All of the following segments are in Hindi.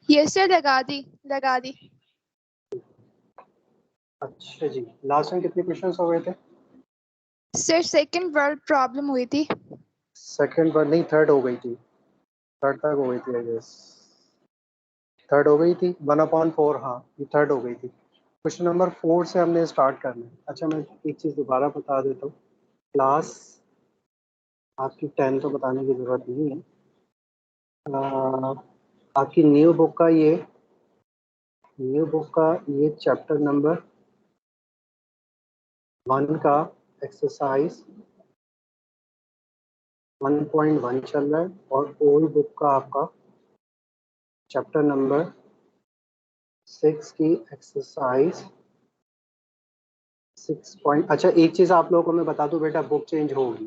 यस सर, लगा दी। अच्छा जी, लास्ट टाइम कितने क्वेश्चंस हो गए थे? सर सेकंड वर्ड प्रॉब्लम हुई थी। सेकंड बार नहीं, थर्ड हो गई थी, थर्ड तक हो गई थी आई गेस। थर्ड हो गई थी 1/4, हाँ ये थर्ड हो गई थी। क्वेश्चन नंबर 4 से हमने स्टार्ट करना है। अच्छा मैं एक चीज़ दोबारा बता देता हूँ, क्लास आपकी 10 तो बताने की ज़रूरत नहीं है। आपकी न्यू बुक का ये चैप्टर नंबर 1 का एक्सरसाइज 1.1 चल रहा है और ओल्ड बुक का आपका चैप्टर नंबर 6 की एक्सरसाइज 6 अच्छा एक चीज़ आप लोगों को मैं बता दूं बेटा, बुक चेंज होगी,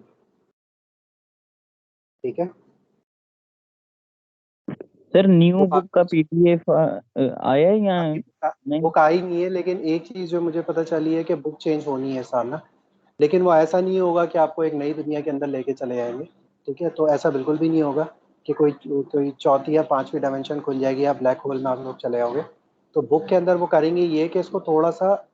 ठीक है? सर न्यू बुक का पीडीएफ आया है या नहीं? बुक आई नहीं है, लेकिन एक चीज़ जो मुझे पता चली है कि बुक चेंज होनी है साल ना, लेकिन वो ऐसा नहीं होगा कि आपको एक नई दुनिया के अंदर लेके चले जाएंगे, ठीक है? तो ऐसा बिल्कुल भी नहीं होगा कि कोई चौथी या पांचवी डायमेंशन खुल जाएगी या ब्लैक होल में आप लोग चले जाओगे। तो बुक के अंदर वो करेंगे ये कि इसको थोड़ा सा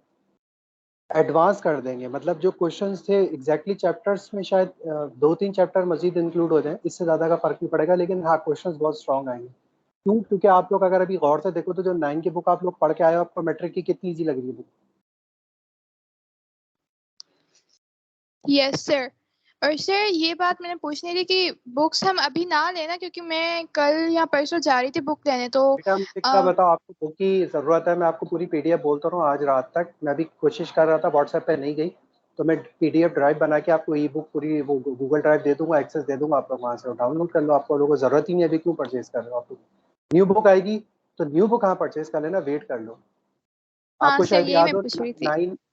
एडवांस कर देंगे, मतलब जो क्वेश्चंस थे एग्जैक्टली चैप्टर्स में शायद 2-3 चैप्टर मजीद इंक्लूड हो जाए, इससे ज़्यादा का फर्क नहीं पड़ेगा, लेकिन हाँ क्वेश्चंस बहुत स्ट्रॉन्ग आएंगे। क्यों? क्योंकि आप लोग अगर अभी गौर से देखो तो जो 9 की बुक आप लोग पढ़ के आए हो, आपको मैट्रिक की कितनी ईजी लग रही है बुक? Yes sir. और सर ये बात मैंने पूछनी थी कि बुक्स हम अभी ना लेना, क्योंकि मैं कल या परसों जा रही थी बुक लेने। तो बेटा मुझे क्या बताओ, आपको बुक की ज़रूरत है? मैं आपको पूरी पीडीएफ बोलता रहा हूँ आज रात तक, मैं भी कोशिश कर रहा था, व्हाट्सएप पे नहीं गई, तो मैं पीडीएफ ड्राइव बना के आपको ई बुक पूरी वो गूगल ड्राइव दे दूंगा, एक्सेस दे दूंगा, आप लोग वहाँ से डाउनलोड कर लो। आप लोगों को ज़रूरत ही नहीं है, अभी क्यों परचेज कर रहे हो? आप लोग न्यू बुक आएगी तो न्यू बुक हाँ परचेज कर लेना, वेट कर लो। हाँ आपको सर, शायद यही याद मैं हो पूछ रही थी।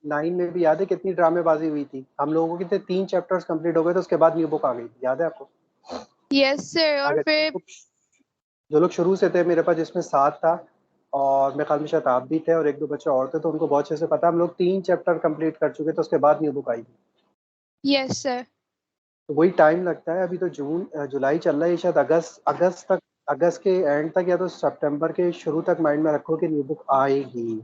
9 में भी याद है कितनी ड्रामेबाजी हुई थी, हम लोगों के 3 चैप्टर्स कंप्लीट हो गए, तो उसके बाद न्यू बुक आ गई, याद है आपको? Yes sir. और अगर फिर जो लोग शुरू से थे, मेरे पास जिसमें 7 था और मेरे ख्याल में शायद आप भी थे और 1-2 बच्चे और थे, तो उनको बहुत अच्छे से पता, हम लोग 3 चैप्टर कंप्लीट कर चुके, तो उसके बाद न्यू बुक आई थी। Yes sir. तो वही टाइम लगता है, अभी तो जुलाई चल रहा है, शायद अगस्त के एंड तक या तो सितंबर के शुरू तक माइंड में रखो कि न्यू बुक आएगी।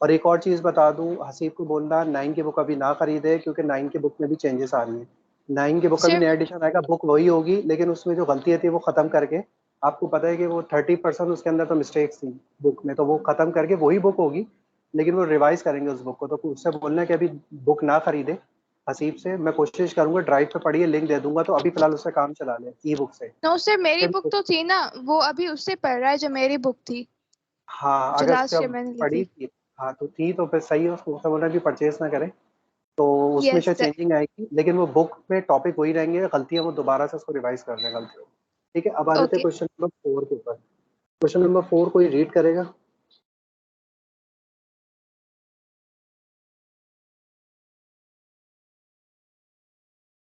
और एक और चीज़ बता दूं, हसीब को बोलना 9 की बुक अभी ना खरीदे, क्योंकि 9 की बुक में भी चेंजेस आ रही हैं। 9 की बुक का भी सर नया एडिशन आएगा, बुक वही होगी, लेकिन उसमें जो गलती थी वो ख़त्म करके, आपको पता है कि वो 30% उसके अंदर तो मिस्टेक्स थी बुक में, तो वो ख़त्म करके वही बुक होगी, लेकिन वो रिवाइज करेंगे उस बुक को। तो उससे बोलना कि अभी बुक ना खरीदे हसीब से, मैं कोशिश करूंगा, ड्राइव पे पढ़िए, लिंक दे दूंगा, तो अभी फिलहाल उससे काम चला ले ई बुक से। नो सर, मेरी बुक तो थी ना, वो अभी उससे पढ़ रहा है जो मेरी बुक थी, हाँ जो अगस्त लास्ट ईयर जब मैंने ली पढ़ी थी। थी, हाँ तो थी, तो फिर सही है, उसको उससे बोलना भी परचेज ना करें, तो उसमें यस शायद सर। चेंजिंग आएगी, लेकिन वो बुक में टॉपिक वही रहेंगे, गलतियां वो दोबारा से उसको रिवाइज कर दें गलतियों। ठीक है, अब आ जाते हैं ओके। क्वेश्चन नंबर 4 के ऊपर। क्वेश्चन नंबर 4 कोई रीड करेगा?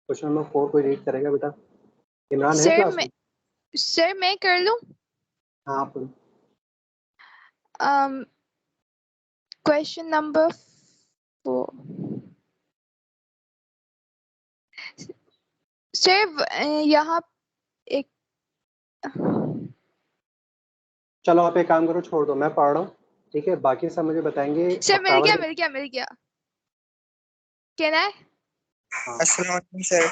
क्वेश्चन नंबर 4 कोई रीड करेगा बेटा? इमरान है क्लास में? सर मैं कर लूं? हाँ आप क्वेश्चन नंबर 4। सर यहाँ एक चलो आप एक काम करो, छोड़ दो, मैं पढ़ रहा हूँ, ठीक है, बाकी सब मुझे बताएंगे सर मिल पक्कावर गया के। मिल गया मिल गया। Can I? हाँ अस्सलाम वालेकुम सर।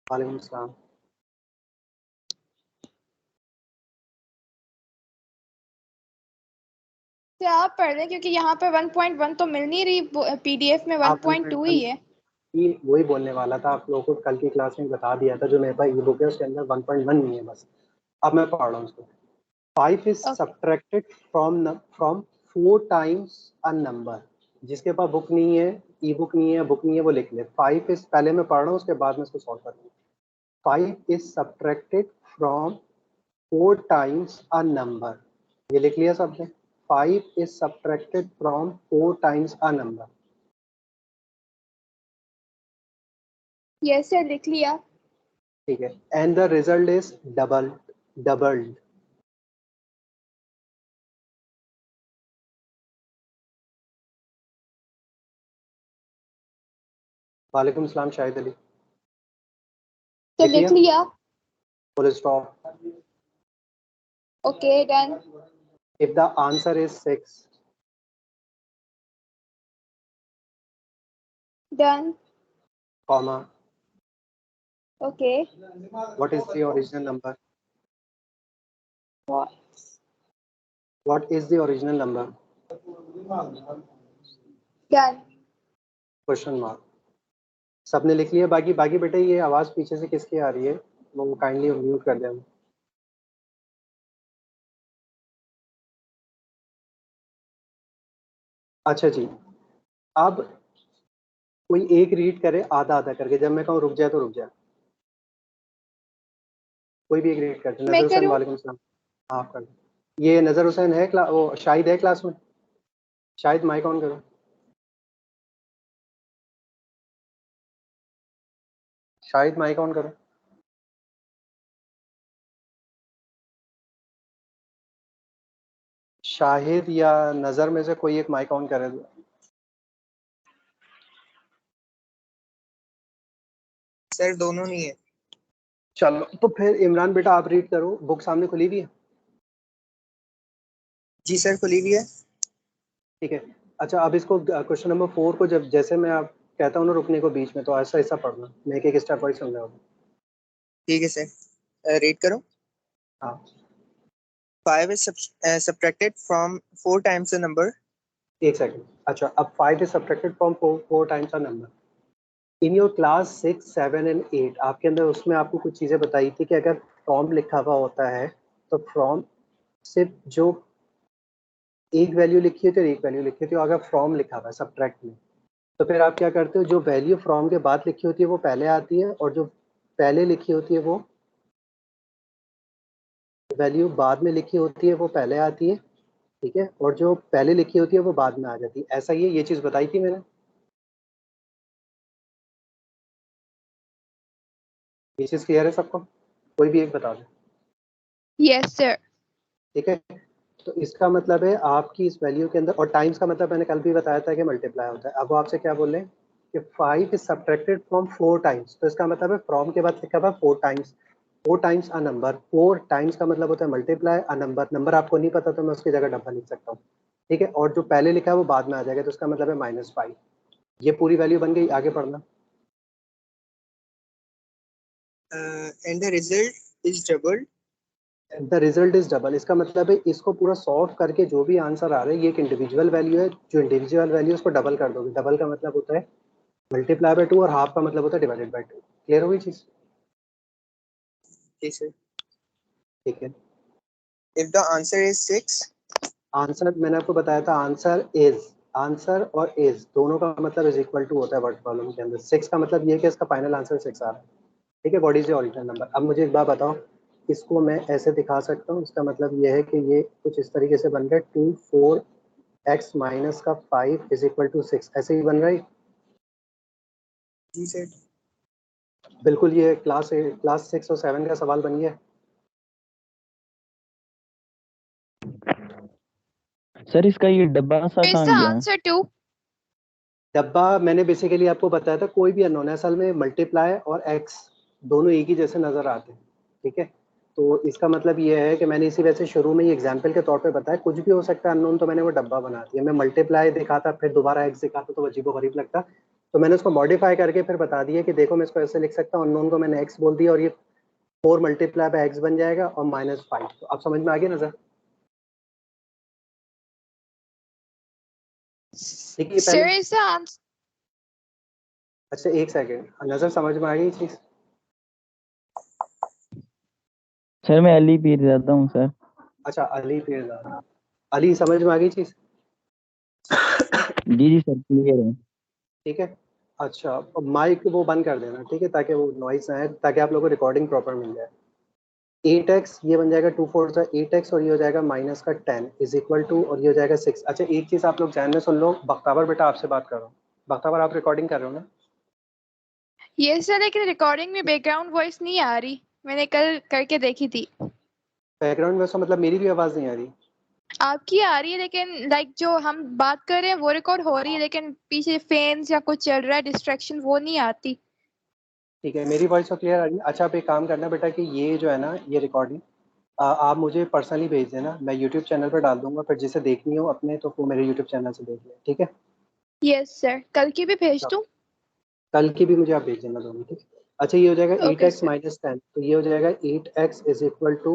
वालेकुम सलाम। सर आप पढ़ लें, क्योंकि यहाँ पर 1.1 तो मिल नहीं रही, पीडीएफ में आप 1.2 ही है। वही बोलने वाला था, आप लोगों को कल की क्लास में बता दिया था, जो मेरे पास ई बुक है उसके अंदर 1.1 नहीं है बस। अब मैं पढ़ रहा हूँ उसको। 5 is okay. Subtracted from 4 times a number. जिसके पास बुक नहीं है, ई बुक नहीं है, बुक नहीं है, वो लिख ले। 5 इज, पहले मैं पढ़ रहा हूँ, उसके बाद मैं इसको सॉल्व करूँगा। 5 is subtracted from 4 times a number. ये लिख लिया सबने? 5 is subtracted from 4 times a number. Yes sir, लिख लिया। ठीक है, and the result is doubled. वालेकुम सलाम शाहिद अली। तो लिख लिख लिया? लिया। Full stop. Okay done. If the answer is 6, Done. comma, Okay. what is the original number? What? What is the original number? Done. Question mark. सबने लिख लिया? बाकी बेटे ये आवाज पीछे से किसकी आ रही है? वो काइंडली म्यूट कर दें। अच्छा जी, अब कोई एक रीड करे आधा आधा करके, जब मैं कहूँ रुक जाए तो रुक जाए। कोई भी एक रीड करते। नजर हुसैन, वालेकुम सलाम। आप कर दो। ये नजर हुसैन है वो शाहिद है क्लास में? शाहिद माइक ऑन करो। शाहिद माइक ऑन करो। शाहिद या नजर में से कोई एक माइक ऑन करे दो। सर दोनों नहीं है। चलो तो फिर इमरान बेटा आप रीड करो। बुक सामने खुली हुई है? जी सर खुली हुई है। ठीक है। अच्छा, अब इसको क्वेश्चन नंबर 4 को जब जैसे मैं आप कहता हूँ ना रुकने को बीच में, तो ऐसा ऐसा पढ़ना। मैं एक स्टेप वाइज समझा हूँ। ठीक है सर, रीड करो। हाँ। 5 is subtracted from 4 times the number. एक सेकंड। अच्छा, अब 5 is subtracted from 4 times a number. In your class 6, 7 and 8 आपके अंदर उसमें आपको कुछ चीज़ें बताई थी कि अगर फ्रॉम लिखा हुआ होता है तो फ्रॉम सिर्फ जो एक वैल्यू लिखी है तो एक वैल्यू लिखी थी। अगर फ्रॉम लिखा हुआ है सब्ट्रैक्ट में, तो फिर आप क्या करते हो? जो वैल्यू फ्रॉम के बाद लिखी होती है वो पहले आती है, और जो पहले लिखी होती है वो वैल्यू बाद में लिखी होती है वो पहले आती है। ठीक है, और जो पहले लिखी होती है वो बाद में आ जाती है। ऐसा ही है, ये चीज़ बताई थी मैंने। ये चीज़ क्लियर है सबको? कोई भी एक बता दे। Yes, sir. ठीक है, तो इसका मतलब है आपकी इस वैल्यू के अंदर, और टाइम्स का मतलब मैंने कल भी बताया था कि मल्टीप्लाई होता है। अब वो आपसे क्या बोले कि 5 इज सब्ट्रैक्टेड फ्रॉम 4 टाइम्स, तो इसका मतलब है फ्रॉम के बाद लिखा हुआ 4 times. 4 times a number. 4 times का मतलब होता है मल्टीप्लाई अ नंबर। नंबर आपको नहीं पता तो मैं उसकी जगह डब्बा लिख सकता हूँ। ठीक है, और जो पहले लिखा है वो बाद में आ जाएगा, तो इसका मतलब है -5। ये पूरी वैल्यू बन गई। आगे पढ़ना। And the result is doubled. The result is double, इसका मतलब है इसको पूरा सॉल्व करके जो भी आंसर आ रहा है ये एक इंडिविजुअल वैल्यू है। जो इंडिविजुअल वैल्यू उसको डबल कर दोगे। डबल का मतलब होता है मल्टीप्लाई बाय 2, और हाफ का मतलब होता है डिवाइडेड बाय 2। क्लियर होगी चीज? जी सर। ठीक है। If the answer is 6. Answer मैंने आपको बताया था, आंसर और इज दोनों का मतलब इज इक्वल टू होता है वर्ड प्रॉब्लम के अंदर। 6 का मतलब ये है कि इसका फाइनल आंसर 6 आ रहा है। ठीक है, what is the original number? अब मुझे एक बात बताओ, इसको मैं ऐसे दिखा सकता हूँ। इसका मतलब ये है कि ये कुछ इस तरीके से बन रहा है 2 4x माइनस का 5 इज इक्वल टू 6, ऐसे ही बन रहा है। जी सर। बिल्कुल, ये क्लास 6 और 7 का सवाल बन गया। सर इसका ये डब्बा सा Is कहाँ the गया? answer 2? डब्बा मैंने बेसिकली आपको बताया था, कोई भी अननोन है असल में मल्टीप्लाई और एक्स दोनों एक ही जैसे नजर आते हैं। ठीक है, तो इसका मतलब ये है कि मैंने इसी वजह से शुरू में ही एग्जाम्पल के तौर पे बताया कुछ भी हो सकता है अननोन, तो मैंने वो डब्बा बना दिया। मैं मल्टीप्लाई दिखाता फिर दोबारा एक्स दिखाता तो अजीबोगरीब लगता, तो मैंने उसको मॉडिफाई करके फिर बता दिया कि देखो मैं इसको ऐसे लिख सकता हूँ। अननोन को मैंने एक्स बोल दिया और ये 4 मल्टीप्लाई बाय एक्स बन जाएगा और -5। तो आप समझ में आ गया नजर? ठीक है, ये Sir, पहले। is the answer? अच्छा एक सेकेंड, नजर समझ में आ गई चीज? सर मैं अली पीर जाता हूँ सर। अच्छा, अली पीरजादा, अली समझ में आ गई चीज? जी सर क्लियर है। ठीक है। अच्छा, माइक वो बंद कर देना, ठीक है, ताकि वो नॉइस ना आए, ताकि आप लोगों को रिकॉर्डिंग प्रॉपर मिल जाए। 8x ये बन जाएगा 2 4 8x, और ये हो जाएगा माइनस का 10 इज इक्वल टू, और ये हो जाएगा 6। अच्छा एक चीज आप लोग ध्यान में सुन लो, बख्तावर बेटा आपसे बात कर रहा हूँ। बख्तावर आप रिकॉर्डिंग कर रहे हो ना? Yes, sir. लेकिन रिकॉर्डिंग में बैकग्राउंड वॉइस नहीं आ रही। मैंने कल करके देखी थी। बैकग्राउंड वैसा मतलब मेरी भी आवाज नहीं आ रही? आपकी आ रही है, लेकिन लाइक जो हम बात कर रहे हैं वो रिकॉर्ड हो रही है, लेकिन पीछे फैंस या कुछ चल रहा है डिस्ट्रैक्शन, वो नहीं आती। ठीक है, मेरी वॉइस तो क्लियर आ रही है। अच्छा आप एक काम करना बेटा कि ये जो है ना ये रिकॉर्डिंग आप मुझे पर्सनली भेज देना, मैं यूट्यूब चैनल पर डाल दूंगा, फिर जिसे देखनी हो अपने तो वो मेरे यूट्यूब चैनल से देख ले, ठीक है? यस सर, कल की भी भेज दूं? कल की भी मुझे आप भेज देना दोनों, ठीक है? अच्छा, ये हो जाएगा ओके 8x सर। माइनस 10, तो ये हो जाएगा 8x is equal to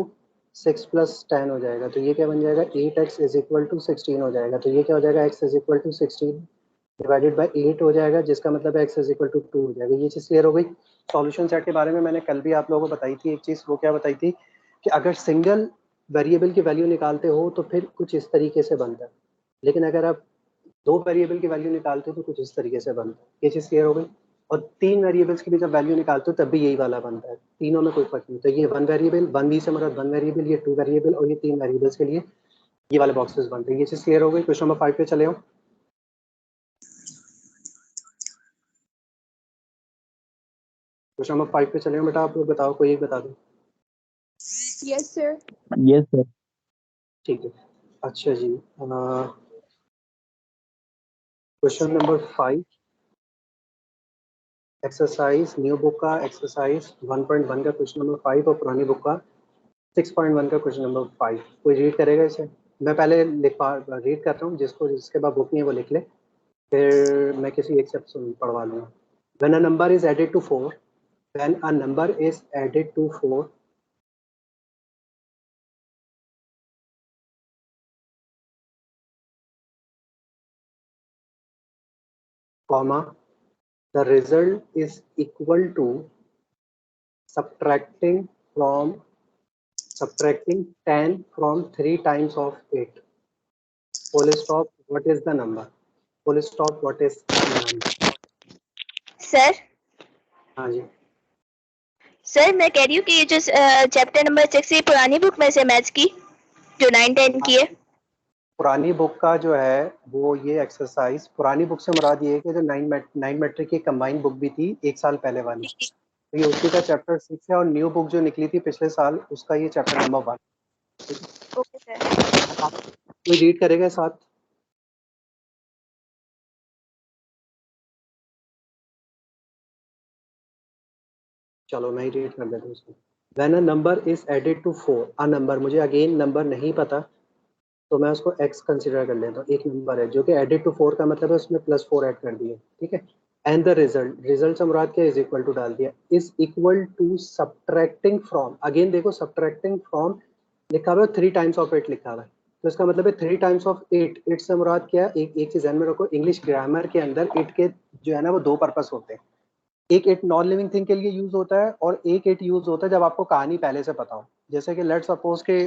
6 plus 10 हो जाएगा, तो ये क्या बन जाएगा 8x इज इक्वल टू 16 हो जाएगा, तो ये क्या हो जाएगा x is equal to 16 divided by 8 हो जाएगा, जिसका मतलब x इज इक्वल टू 2 हो जाएगा। ये चीज़ क्लियर हो गई। सॉल्यूशन सेट के बारे में मैंने कल भी आप लोगों को बताई थी एक चीज़, वो क्या बताई थी कि अगर सिंगल वेरिएबल की वैल्यू निकालते हो तो फिर कुछ इस तरीके से बनता है, लेकिन अगर आप दो वेरिएबल की वैल्यू निकालते हो तो कुछ इस तरीके से बनता है। ये चीज़ क्लियर हो गई। और तीन वेरिएबल्स की भी जब वैल्यू निकालते हो तब भी यही वाला बनता है, तीनों में कोई फर्क नहीं। तो ये वन वेरिएबल, वन बी से मतलब वन वेरिएबल, ये टू वेरिएबल, और ये तीन वेरिएबल्स के लिए ये वाले बॉक्सेस बनते हैं। ये चीज़ क्लियर हो गई। क्वेश्चन नंबर 5 पे चले हो। क्वेश्चन नंबर 5 पे चले हो बेटा, आप लोग बताओ, कोई एक बता दो। Yes sir. Yes sir. ठीक है, अच्छा जी। Question number 5, exercise new book का एक्सरसाइज 1.1 का क्वेश्चन नंबर 5 और पुरानी बुक का 6.1 का क्वेश्चन नंबर 5। कोई रीड करेगा इसे? मैं पहले रीड करता हूँ, जिसके बाद बुक नहीं है वो लिख ले, फिर मैं किसी एक से पढ़वा लूँगा। When a number is added to 4, when a number is added to 4, comma, the result is equal to subtracting 10 from 3 times of 8. Full stop. What is the number? Full stop. What is the number? Sir हाँ जी। सर मैं कह रही हूँ कि ये जो चैप्टर नंबर 6 है पुरानी बुक में से मैथ्स की जो 9-10 की है। पुरानी बुक का जो है वो ये एक्सरसाइज, पुरानी बुक से मुराद ये है कि जो 9 मैट्रिक की कंबाइंड बुक भी थी एक साल पहले वाली, तो ये उसी का चैप्टर 6 है, और न्यू बुक जो निकली थी पिछले साल उसका ये चैप्टर नंबर 1। Okay sir. कोई रीड करेगा साथ? चलो मैं ही रीड कर देता हूँ उसको। When a number is added to 4, a number, मुझे अगेन नंबर नहीं पता तो मैं उसको x कंसिडर कर लेता हूँ। एक नंबर है जो कि एडेड टू 4 का मतलब है उसमें +4 ऐड कर दिए, ठीक है। एंड द रिजल्ट से मुराद क्या, इज इक्वल टू डाल दिया, is equal to subtracting from, again देखो सब्ट्रैक्टिंग फ्रॉम लिखा हुआ है, 3 टाइम्स ऑफ 8 लिखा हुआ है, तो इसका मतलब है 3 टाइम्स ऑफ 8। 8 से मुराद क्या है, एक चीज ध्यान में रखो, इंग्लिश ग्रामर के अंदर 8 के जो है ना वो दो पर्पस होते हैं। एक 8 नॉन लिविंग थिंग के लिए यूज होता है, और एक 8 यूज होता है जब आपको कहानी पहले से पता हो। जैसे कि लेट सपोज के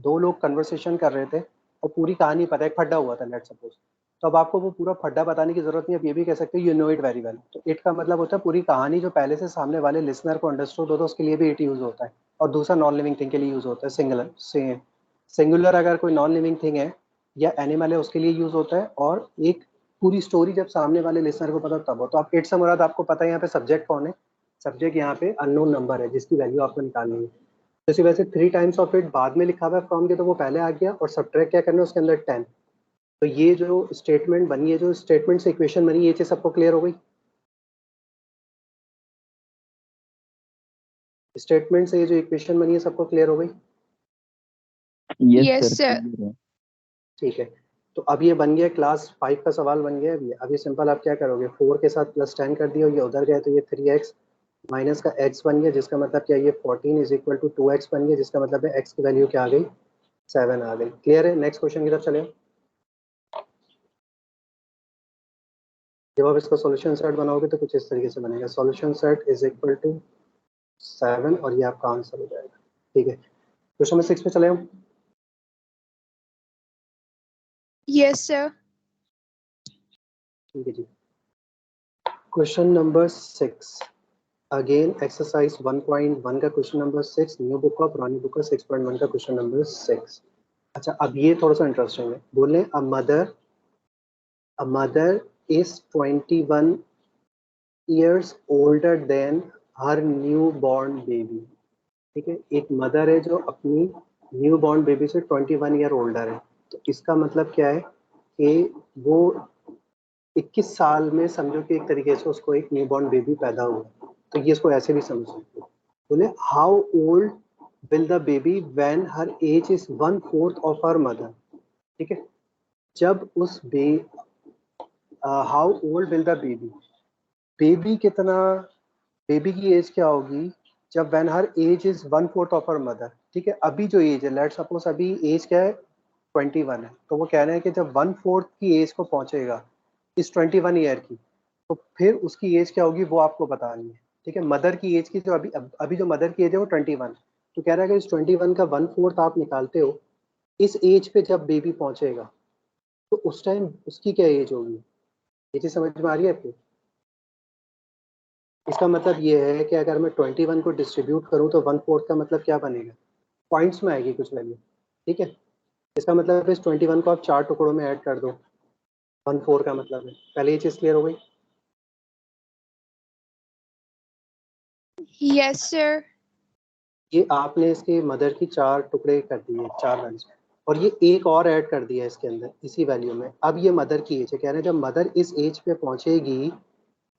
दो लोग कन्वर्सेशन कर रहे थे और पूरी कहानी पता है, एक फड्डा हुआ था लेट सपोज, तो अब आपको वो पूरा फड्डा बताने की जरूरत नहीं, आप ये भी कह सकते हो you know it very well. तो इट का मतलब होता है पूरी कहानी जो पहले से सामने वाले लिसनर को अंडरस्टूड होता है उसके लिए भी इट यूज होता है। और दूसरा नॉन लिविंग थिंग के लिए यूज होता है सिंगुलर। सिंगुलर अगर कोई नॉन लिविंग थिंग है या एनिमल है उसके लिए यूज होता है, और एक पूरी स्टोरी जब सामने वाले लिसनर को पता तब हो। तो आप 8 से मुराद आपको पता है यहाँ पे सब्जेक्ट कौन है, सब्जेक्ट यहाँ पे अननोन नंबर है जिसकी वैल्यू आपको निकालनी है। जैसे वैसे 3 टाइम्स ऑफ 8 बाद में लिखा हुआ है फ्रॉम के, तो वो पहले आ गया, और सब्ट्रैक्ट क्या करना है उसके अंदर 10। तो ये जो स्टेटमेंट बनी है, जो स्टेटमेंट से इक्वेशन बनी, ये चीज सबको क्लियर हो गई? स्टेटमेंट से ये जो इक्वेशन बनी है सबको क्लियर हो गई? Yes yes sir. सर। ठीक है, तो अब ये बन गया क्लास 5 का सवाल बन गया। अभी सिंपल आप क्या करोगे, 4 के साथ +10 कर दिया, ये उधर गया तो ये 3x माइनस का x बन गया, जिसका मतलब क्या, ये 14 इज इक्वल टू 2x बन गया, जिसका मतलब है x की वैल्यू क्या आ गई, 7 आ गई। क्लियर है? नेक्स्ट क्वेश्चन की तरफ चले। जब आप इसका सॉल्यूशन सेट बनाओगे तो कुछ इस तरीके से बनेगा, solution set is equal to 7, और ये आपका आंसर हो जाएगा। ठीक है, क्वेश्चन नंबर 6 पे चले हम। Yes sir. ठीक है जी, क्वेश्चन नंबर 6 अगेन एक्सरसाइज 1.1 का क्वेश्चन नंबर 6, न्यू बुक का, पुरानी बुक का 6.1 का क्वेश्चन नंबर 6। अच्छा, अब ये थोड़ा सा इंटरेस्टिंग है। बोले a mother is 21 years older than her new born baby. ठीक है, एक मदर है जो अपनी न्यू बॉर्न बेबी से 21 ईयर ओल्डर है, तो इसका मतलब क्या है कि वो 21 साल में समझो कि एक तरीके से उसको एक न्यू बॉर्न बेबी पैदा हुआ, तो ये इसको ऐसे भी समझ सकते हो। बोले how old will the baby when her age is 1/4 of her mother, ठीक है, जब उस how old will the baby, baby कितना, बेबी की एज क्या होगी जब when her age is 1/4 of her mother, ठीक है। अभी जो एज है, लेट्स सपोज अभी एज क्या है 21 है, तो वो कह रहे हैं कि जब 1/4 की एज को पहुंचेगा इस 21 ईयर की, तो फिर उसकी एज क्या होगी वो आपको बतानी है, ठीक है। मदर की एज की जो अभी जो मदर की एज है वो 21, तो कह रहा है कि इस 21 का 1/4 आप निकालते हो, इस एज पे जब बेबी पहुंचेगा तो उस टाइम उसकी क्या एज होगी, ये चीज समझ में आ रही है आपको। इसका मतलब ये है कि अगर मैं 21 को डिस्ट्रीब्यूट करूं तो 1/4 का मतलब क्या बनेगा, पॉइंट्स में आएगी कुछ वैल्यू, ठीक है। इसका मतलब इस 21 को आप 4 टुकड़ों में ऐड कर दो, 1/4 का मतलब है। पहले ये चीज क्लियर हो गई। Yes sir. ये आपने इसके मदर की 4 टुकड़े कर दिए, 4 वैल्यूज, और ये एक और ऐड कर दिया इसके अंदर इसी वैल्यू में। अब ये मदर की एज है, कह रहे हैं जब मदर इस एज पे पहुंचेगी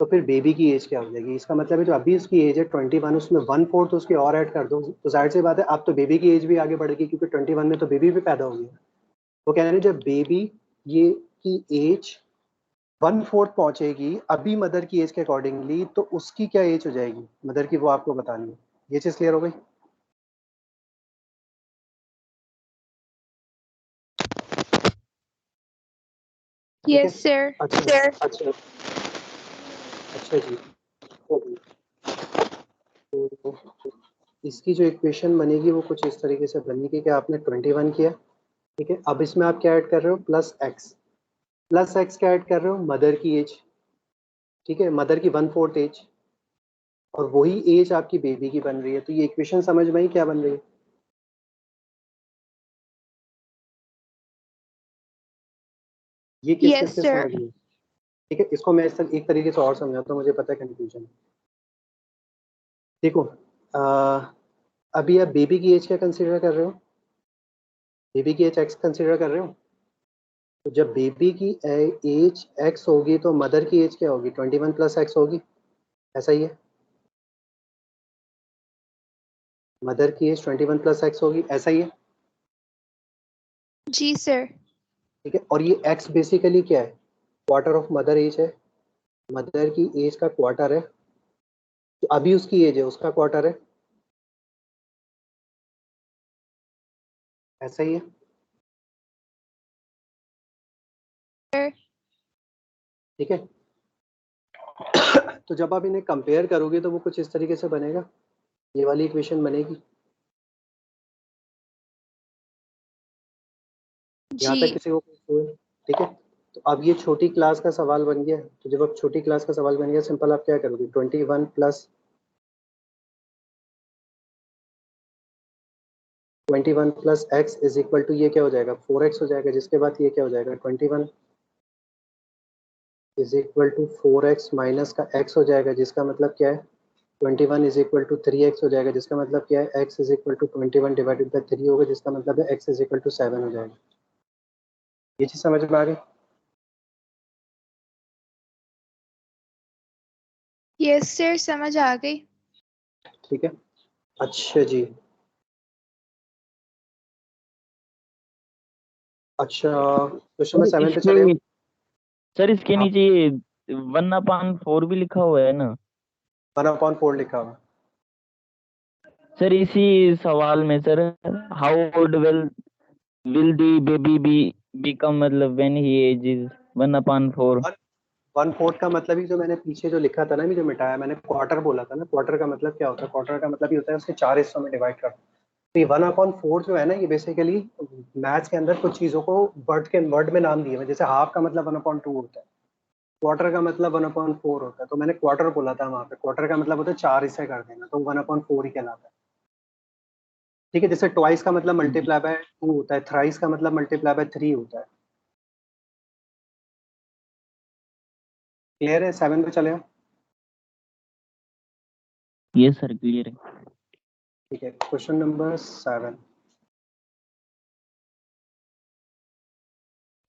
तो फिर बेबी की एज क्या हो जाएगी। इसका मतलब है जो अभी उसकी एज है 21, उसमें 1/4 तो उसकी और ऐड कर दो, तो जाहिर सी बात है अब तो बेबी की एज भी आगे बढ़ेगी, क्योंकि 21 में तो बेबी भी पैदा हो गया। वो कह रहे हैं जब बेबी ये की एज 1/4 पहुंचेगी अभी मदर की एज के अकॉर्डिंगली, तो उसकी क्या एज हो जाएगी मदर की, वो आपको बतानी है। ये चीज क्लियर हो गई। Yes sir. अच्छा अच्छा अच्छा जी। तो इसकी जो इक्वेशन बनेगी वो कुछ इस तरीके से बनेगी कि आपने 21 किया, ठीक है। अब इसमें आप क्या ऐड कर रहे हो, प्लस एक्स क्या ऐड कर रहे हो, मदर की एज, ठीक है, मदर की 1/4 एज, और वही एज आपकी बेबी की बन रही है। तो ये इक्वेशन समझ में आई क्या बन रही है। ये किस यस किस के सर। समझ में, ठीक है। इसको मैं एक तरीके से और समझाता हूँ, मुझे पता है कंफ्यूजन। देखो अभी आप बेबी की एज क्या कंसीडर कर रहे हो, बेबी की एज एक्स कंसीडर कर रहे हो। तो जब बेबी की एज एक्स होगी तो मदर की एज क्या होगी, 21 प्लस एक्स होगी, ऐसा ही है। मदर की एज 21 प्लस एक्स होगी, ऐसा ही है, जी सर। ठीक है। और ये एक्स बेसिकली क्या है, क्वार्टर ऑफ मदर एज है, मदर की एज का क्वार्टर है, तो अभी उसकी एज है उसका क्वार्टर है, ऐसा ही है। सर। ठीक है। तो जब आप इन्हें कंपेयर करोगे तो वो कुछ इस तरीके से बनेगा, ये वाली इक्वेशन बनेगी। यहाँ तक जी। किसी को ठीक है। तो अब ये छोटी क्लास का सवाल बन गया। तो जब अब छोटी क्लास का सवाल बन गया, सिंपल आप क्या करोगे, 21 plus 21 plus X is equal to, ये क्या हो जाएगा 4x हो जाएगा, जिसके बाद ये क्या हो जाएगा 21 is equal to 4x minus का x हो जाएगा, जिसका मतलब क्या है 21 इज इक्वल टू 3x हो जाएगा, जिसका मतलब क्या है x is equal to 21 divided by 3 होगा, जिसका मतलब है x इज इक्वल टू 7 हो जाएगा। ये चीज समझ में आ गई। यस सर, समझ आ गई। ठीक है। अच्छा जी। अच्छा क्वेश्चन नंबर 7 पे चले हम। सर इसके हाँ, नीचे ये 1/4 भी लिखा हुआ है ना 1/4 लिखा हुआ। सर इसी सवाल में sir, how old will the baby be become, मतलब व्हेन ही एज इज 1/4। 1/4 का मतलब ही जो मैंने पीछे जो लिखा था ना, जो मिटाया मैंने, क्वार्टर बोला था ना। क्वार्टर का मतलब क्या होता है, क्वार्टर का मतलब ये होता है उसके 4 हिस्सों में डिवाइड कर। तो ये 1/4 जो है ना, ये बेसिकली मैथ्स के अंदर कुछ चीज़ों को वर्ड में नाम दिए हुए, जैसे हाफ का मतलब 1/2 होता है, क्वार्टर का मतलब 1/4 होता है। तो मैंने क्वार्टर बोला था वहाँ पे, क्वार्टर का मतलब होता है 4 हिस्से कर देना, तो 1/4 ही कहलाता है। ठीक है। जैसे ट्वाइस का मतलब मल्टीप्लाई बाय 2 होता है, थ्राइस का मतलब मल्टीप्लाई बाय 3 होता है। क्लियर है। 7 पे चले। ये सर क्लियर है। ठीक है। Question number 7।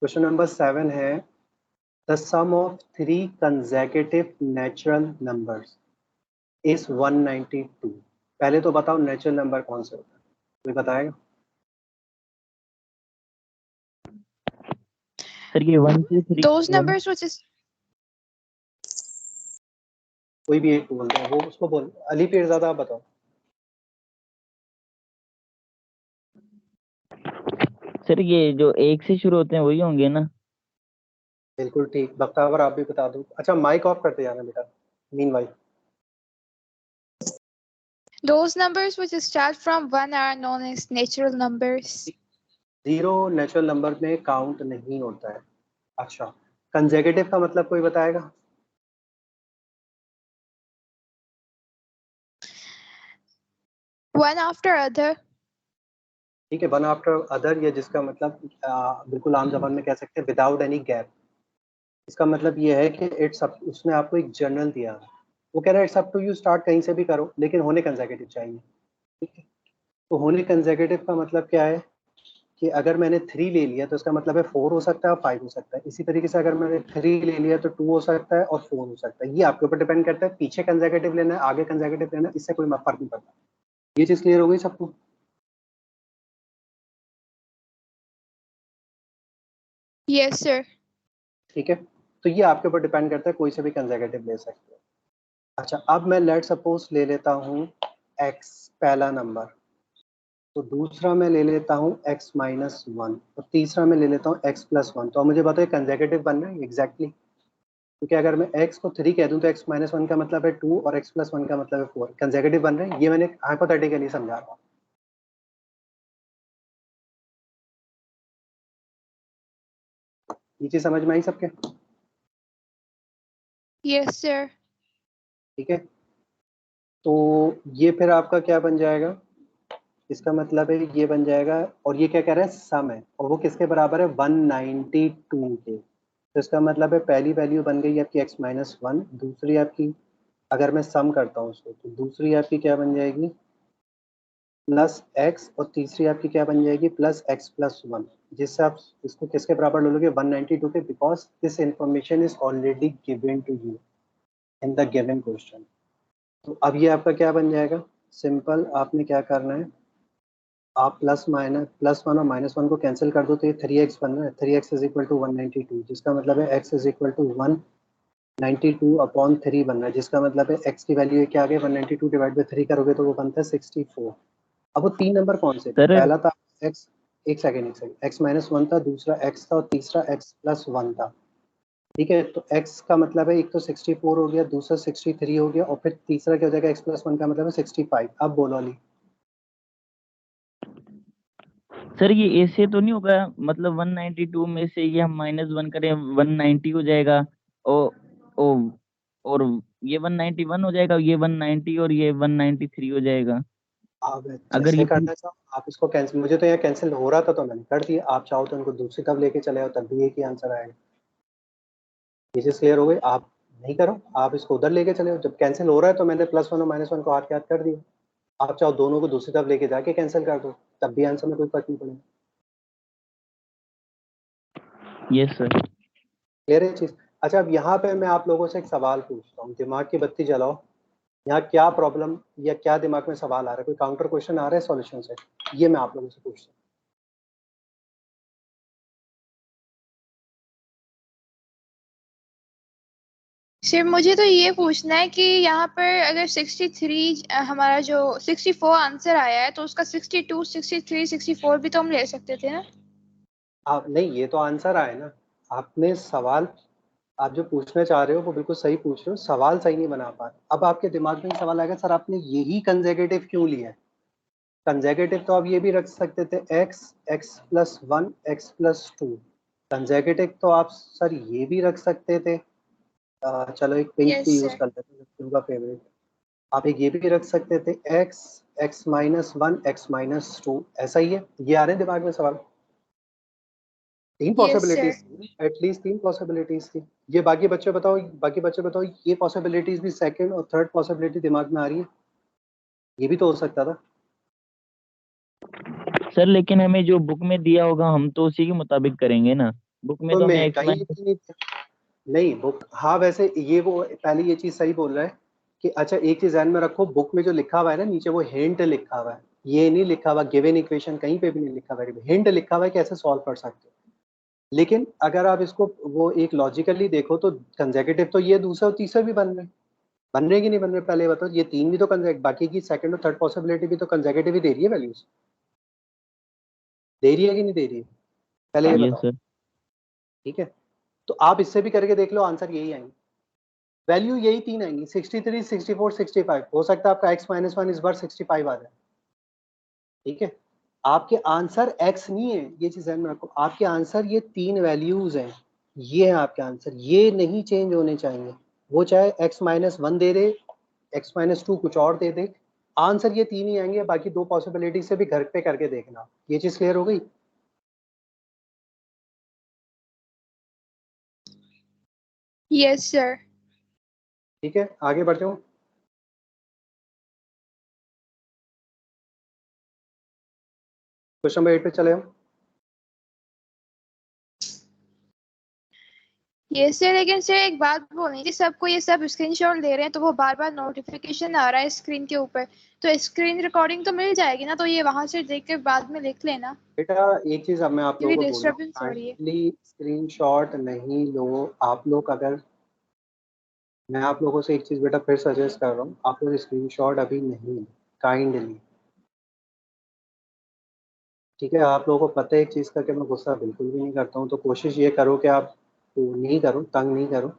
क्वेश्चन नंबर 7 है, the sum of 3 consecutive natural numbers is 192। पहले तो बताओ नेचुरल नंबर कौन से होता है। कोई बताएगा? सर ये 1 2 3 those numbers which is कोई भी एक बोल दो, वो उसको बोल। अली पीरज़ादा आप बताओ। सर ये जो 1 से शुरू होते हैं वही होंगे ना? बिल्कुल ठीक। बख्तावर आप भी बता दो। अच्छा माइक ऑफ करते जाना बेटा। Meanwhile those numbers which start from 1 are known as natural numbers. 0 natural number में काउंट नहीं होता है। अच्छा कंसेक्यूटिव का मतलब कोई बताएगा? One after other. ठीक है, वन आफ्टर अदर, या जिसका मतलब बिल्कुल आम जबान में कह सकते हैं विदाउट एनी गैप। इसका मतलब ये है कि इट्स अप, उसने आपको एक जर्नल दिया है, वो कह रहा है it's up to you, start कहीं से भी करो लेकिन होने कंसेक्यूटिव चाहिए। ठीक है, तो होने कंसेक्यूटिव का मतलब क्या है कि अगर मैंने 3 ले लिया तो इसका मतलब है 4 हो सकता है और 5 हो सकता है। इसी तरीके से अगर मैंने 3 ले लिया तो 2 हो सकता है और 4 हो सकता है। ये आपके ऊपर डिपेंड करता है, पीछे कंसेक्यूटिव लेना है आगे कंसेक्यूटिव लेना है, इससे कोई फर्क नहीं पड़ता। ये चीज़ क्लियर हो गई सबको? Yes sir. ठीक है, तो ये आपके ऊपर डिपेंड करता है, कोई से भी कंसेक्यूटिव ले सकते हो। अच्छा अब मैं लेट सपोज ले लेता हूँ x पहला नंबर, तो दूसरा मैं ले लेता हूँ x माइनस 1 और तीसरा मैं ले लेता हूँ x प्लस 1। तो अब मुझे बताओ कंसेक्यूटिव बन रहा है एग्जैक्टली? क्योंकि अगर मैं x को 3 कह दूं तो x माइनस 1 का मतलब है 2 और x प्लस 1 का मतलब है 4। कंसेक्यूटिव बन रहे हैं, ये मैंने हाइपोथेटिकली समझा रहा हूँ। ये चीज समझ में आई सबके? Yes sir. ठीक है, तो ये फिर आपका क्या बन जाएगा? इसका मतलब है ये बन जाएगा, और ये क्या कह रहा है सम है, और वो किसके बराबर है 192 के। तो इसका मतलब है पहली वैल्यू बन गई आपकी x माइनस 1, दूसरी आपकी अगर मैं सम करता हूँ उसको तो दूसरी आपकी क्या बन जाएगी प्लस x, और तीसरी आपकी क्या बन जाएगी प्लस x प्लस 1, जिससे आप इसको किसके बराबर लोगे 192 के, because this information is already given to you in the given question. तो अब ये आपका क्या बन जाएगा, सिंपल आपने क्या करना है, आप प्लस वन और माइनस 1 को कैंसिल कर दो तो ये 3x बन रहा है। 3x इज इक्वल टू 192, जिसका मतलब है x is equal to 192 upon 3 बन रहा है, जिसका मतलब है x की वैल्यू क्या आ गई 192 डिवाइड बाई 3 करोगे तो वो बनता है 64। अब वो 3 नंबर कौन से थे? सर पहला था x, एक सेकेंड x माइनस 1 था, दूसरा x था और तीसरा x प्लस 1 था। ठीक है, तो x का मतलब है एक तो 64 हो गया, दूसरा 63 हो गया, और फिर तीसरा क्या हो जाएगा x प्लस 1 का मतलब है 65। अब बोलो अली। सर ये ऐसे तो नहीं होगा, मतलब 192 में से ये हम -1 करें 190 हो जाएगा, और ओ, और ये 191 हो जाएगा, ये 190 और ये 193 हो जाएगा। आप अगर जैसे ये करना चाहो आप इसको कैंसिल, मुझे तो यहाँ कैंसिल हो रहा था तो मैंने कर दिया, आप चाहो तो इनको दूसरी तरफ लेके चले आओ तब भी एक ही आंसर आएगा। ये चीज क्लियर हो गई? आप नहीं करो, आप इसको उधर लेके चले आओ, जब कैंसिल हो रहा है तो मैंने +1 और -1 को हाथ के हाथ कर दिया। आप चाहो दोनों को दूसरी तरफ लेके जाके कैंसिल कर दो, तब भी आंसर में कोई फर्क नहीं पड़ेगा। Yes sir. क्लियर है चीज? अच्छा अब यहाँ पे मैं आप लोगों से एक सवाल पूछता हूँ, दिमाग की बत्ती जलाओ। यहाँ क्या प्रॉब्लम या क्या दिमाग में सवाल आ रहा है, कोई काउंटर क्वेश्चन आ रहा है सॉल्यूशन से? ये मैं आप लोगों से पूछता हूँ। सर मुझे तो ये पूछना है कि यहाँ पर अगर 63 हमारा जो 64 आंसर आया है तो उसका 62, 63, 64 भी तो हम ले सकते थे ना? आप नहीं, ये तो आंसर आए ना। आपने सवाल, आप जो पूछना चाह रहे हो वो बिल्कुल सही पूछ रहे हो, सवाल सही नहीं बना पा रहे। अब आपके दिमाग में सवाल आएगा सर आपने यही कंसेक्यूटिव क्यों लिया है? कंसेक्यूटिव तो आप ये भी रख सकते थे x, x plus 1, x plus 2। Consecutive तो आप सर ये भी रख सकते थे, चलो एक पिंक यस भी यूज सर। कर लेते हैं बच्चों का फेवरेट। आप एक ये भी रख सकते थे x, x minus 1, x minus 2, ऐसा ही है। ये आ रहे हैं दिमाग में सवाल? 3 यस सर। पॉसिबिलिटीज थी, एटलीस्ट 3 पॉसिबिलिटीज थी। ये बाकी बच्चे बताओ, ये पॉसिबिलिटीज भी सेकंड और थर्ड पॉसिबिलिटी दिमाग में आ रही है? ये भी तो हो सकता था। सर लेकिन हमें जो बुक में दिया होगा हम तो उसी के मुताबिक करेंगे ना, बुक में तो तो हमें मैं एक्स कहीं नहीं बुक, हाँ वैसे ये वो पहले ये चीज सही बोल रहा है कि अच्छा एक चीज ध्यान में रखो, बुक में जो लिखा हुआ है ना नीचे वो हिंट लिखा हुआ है, ये नहीं लिखा हुआ गिवन इक्वेशन, कहीं पे भी नहीं लिखा हुआ, हिंट लिखा हुआ है कि ऐसे सॉल्व कर सकते हो। लेकिन अगर आप इसको वो एक लॉजिकली देखो तो कंसेक्यूटिव तो ये दूसरा और तीसरा भी बन रहे कि नहीं बन रहे, पहले बताओ। ये तीन भी तो बाकी की सेकंड और थर्ड पॉसिबिलिटी भी तो कंसेक्यूटिव ही दे रही है वैल्यूज, दे रही है कि नहीं दे रही है, पहले ये यस बताओ। सर। ठीक है, तो आप इससे भी करके देख लो, आंसर यही आएंगे, वैल्यू यही तीन आएंगी, 63, 64, 65। हो सकता है आपका x-1 इस बार 65 आ जाए। ठीक है, आपके आंसर x नहीं है, ये चीज ध्यान में रखो, आपके आंसर ये तीन वैल्यूज हैं, ये है आपके आंसर, ये नहीं चेंज होने चाहिए। वो चाहे x-1 दे दे, x-2 कुछ और दे दे, आंसर ये तीन ही आएंगे। बाकी दो पॉसिबिलिटी से भी घर पे करके देखना। ये चीज क्लियर हो गई? Yes sir. ठीक है, आगे बढ़ते हो। क्वेश्चन नंबर 8 पे चले हम। ये सर, लेकिन सर एक बात बोलनी थी, सबको ये सब स्क्रीनशॉट ले रहे हैं तो वो बार बार नोटिफिकेशन आ रहा है स्क्रीन के ऊपर, तो स्क्रीन रिकॉर्डिंग तो मिल जाएगी ना, तो ये वहां से देख के बाद में लिख लेना, बेटा एक चीज अब मैं आप क्योंकि लोगों को बोल रहा हूँ, डिस्टर्बेंस हो रही है। काइंडली स्क्रीनशॉट नहीं लो आप लोग। अगर मैं आप लोगों से एक चीज बेटा फिर सजेस्ट कर रहा हूँ, आप लोग स्क्रीनशॉट अभी नहीं लो, काइंडली। ठीक है, आप लोगों को पता है एक चीज का कि मैं गुस्सा बिल्कुल भी नहीं करता हूँ, तो कोशिश ये करो कि आप नहीं करो, तंग नहीं करो।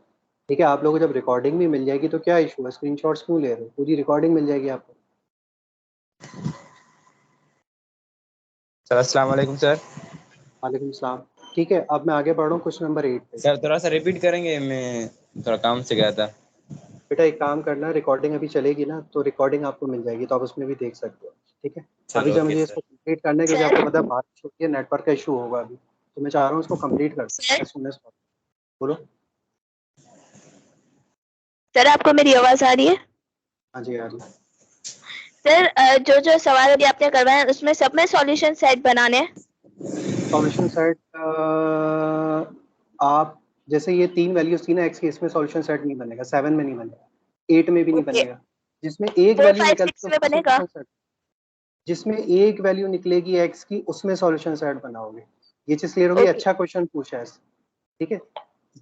ठीक है, आप लोगों को जब रिकॉर्डिंग भी मिल जाएगी तो क्या इशू है, स्क्रीनशॉट्स क्यों ले रहे हो, पूरी रिकॉर्डिंग मिल जाएगी आपको। सर अस्सलाम वालेकुम सर। वालेकुम सलाम। ठीक है, अब मैं आगे बढ़ रहा हूँ क्वेश्चन नंबर 8 पे। सर थोड़ा सा रिपीट करेंगे, मैं थोड़ा काम से गया था। बेटा एक काम करना, रिकॉर्डिंग अभी चलेगी ना, तो रिकॉर्डिंग आपको मिल जाएगी, तो आप उसमें भी देख सकते हो। ठीक है, अभी चलो जब ओके मुझे सर। इसको कंप्लीट करना है, क्योंकि सर आपको पता है बारिश होती है, नेटवर्क का इशू होगा अभी, तो मैं चाह रहा हूँ इसको कंप्लीट कर सर सुनने। बोलो। सर आपको मेरी आवाज आ रही है? हाँ जी, हाँ जी। सर जो जो सवाल अभी आपने करवाए हैं उसमें सब में सॉल्यूशन सेट बनाने हैं? सॉल्यूशन सेट आप जैसे ये तीन वैल्यूज थी ना एक्स की, इसमें सॉल्यूशन सेट नहीं बनेगा, 7 में नहीं बनेगा, 8 में भी नहीं ओके, बनेगा। जिसमें एक 4, वैल्यू 5, निकलती 6 है में उसमें बनेगा? सॉल्यूशन सेट, जिसमें एक वैल्यू निकलेगी एक्स की उसमें सॉल्यूशन सेट बनाओगे। ये चीज क्लियर होगी? ओके अच्छा क्वेश्चन पूछा है। ठीक है,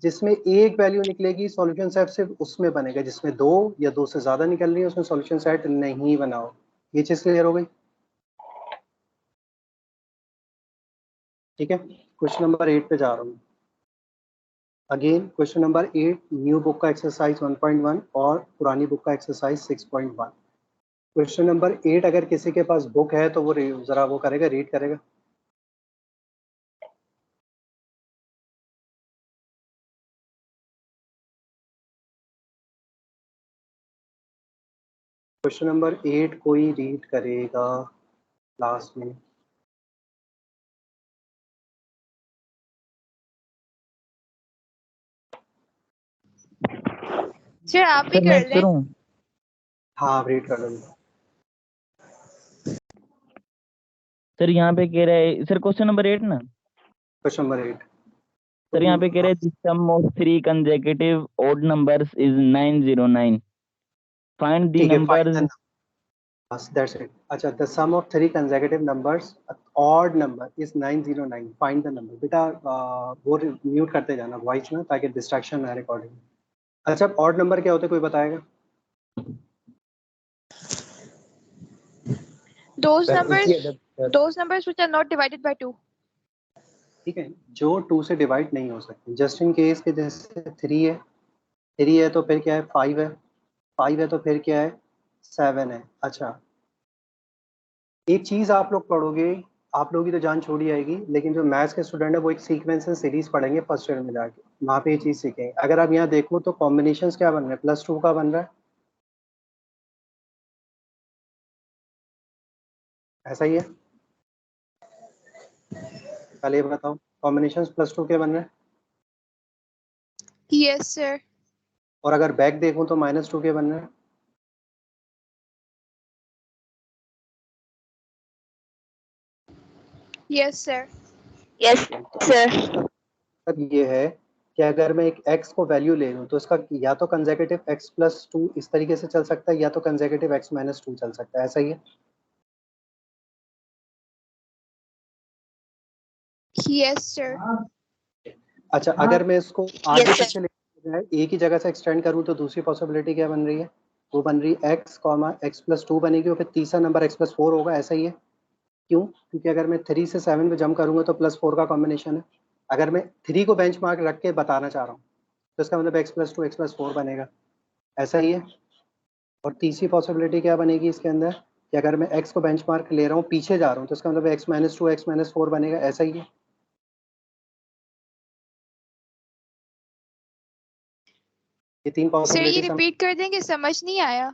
जिसमें एक वैल्यू निकलेगी सॉल्यूशन सेट सिर्फ उसमें बनेगा, जिसमें दो या दो से ज्यादा निकल रही है उसमें सॉल्यूशन सेट नहीं बनाओ। ये चीज क्लियर हो गई? ठीक है, क्वेश्चन नंबर 8 पे जा रहा हूँ। Again question number 8 new book का एक्सरसाइज 1.1 और पुरानी बुक का एक्सरसाइज 6.1। क्वेश्चन नंबर 8 अगर किसी के पास बुक है तो वो जरा वो करेगा, रीड करेगा। क्वेश्चन नंबर 8 कोई रीड करेगा क्लास में? सर आप भी सर मैं कर लें। करूँ? हाँ आप रीड कर लो। सर यहाँ पे कह रहा है सर, क्वेश्चन नंबर 8 ना, क्वेश्चन नंबर 8 सर यहाँ पे कह रहा है सम of 3 consecutive odd numbers is 909, find the ठीक है, numbers। That's it. अच्छा, the sum of 3 consecutive numbers odd number is 909, find the number. बेटा वो म्यूट करते जाना वॉइस ना, ताकि डिस्ट्रैक्शन ना रिकॉर्डिंग। अच्छा, ऑड नंबर क्या होते हैं कोई बताएगा? those सर numbers उसी अदब sir. those numbers which are not divided by 2। ठीक है, जो 2 से डिवाइड नहीं हो सकते, जस्ट इन केस के, जैसे 3 है, 3 है तो फिर क्या है, 5 है, 5 है तो फिर क्या है, 7 है। अच्छा, एक चीज आप लोग पढ़ोगे, आप लोगों की तो जान छोड़ी आएगी, लेकिन जो मैथ्स के स्टूडेंट है वो एक सीक्वेंस एंड सीरीज पढ़ेंगे फर्स्ट ईयर में जाके, वहाँ पे ये चीज सीखेंगे। अगर आप यहाँ देखो तो कॉम्बिनेशंस क्या बन रहे हैं, +2 का बन रहा है, ऐसा ही है? पहले ये बताओ, कॉम्बिनेशंस +2 के बन रहे हैं, यस सर। और अगर बैक देखूं तो -2 के बन रहे हैं। Yes sir. यस तो सर। मतलब ये है कि अगर मैं एक x को वैल्यू ले लूँ तो इसका या तो कंसेक्यूटिव x+2 इस तरीके से चल सकता है, या तो कंसेक्यूटिव x-2 चल सकता है, ऐसा ही है? Yes sir. अच्छा, अगर मैं इसको आगे Yes, sir. पीछे लेके जाए, एक ही जगह से एक्सटेंड करूं तो दूसरी पॉसिबिलिटी क्या बन रही है? वो बन रही है x, x+2 बनेगी और फिर तीसरा नंबर x+4 होगा, ऐसा ही है। क्यों? क्योंकि अगर मैं 3 से 7 पे जंप करूंगा तो +4 का कॉम्बिनेशन है। अगर मैं 3 को बेंचमार्क रख के बताना चाह रहा हूँ तो इसका मतलब x+2 x+4 बनेगा, ऐसा ही है। और तीसरी पॉसिबिलिटी क्या बनेगी इसके अंदर कि अगर मैं x को बेंचमार्क ले रहा हूँ, पीछे जा रहा हूँ, तो इसका मतलब x-2 x-4 बनेगा, ऐसा ही है। ये तीन सर ये पॉसिबिलिटी रिपीट कर देंगे, समझ नहीं आया।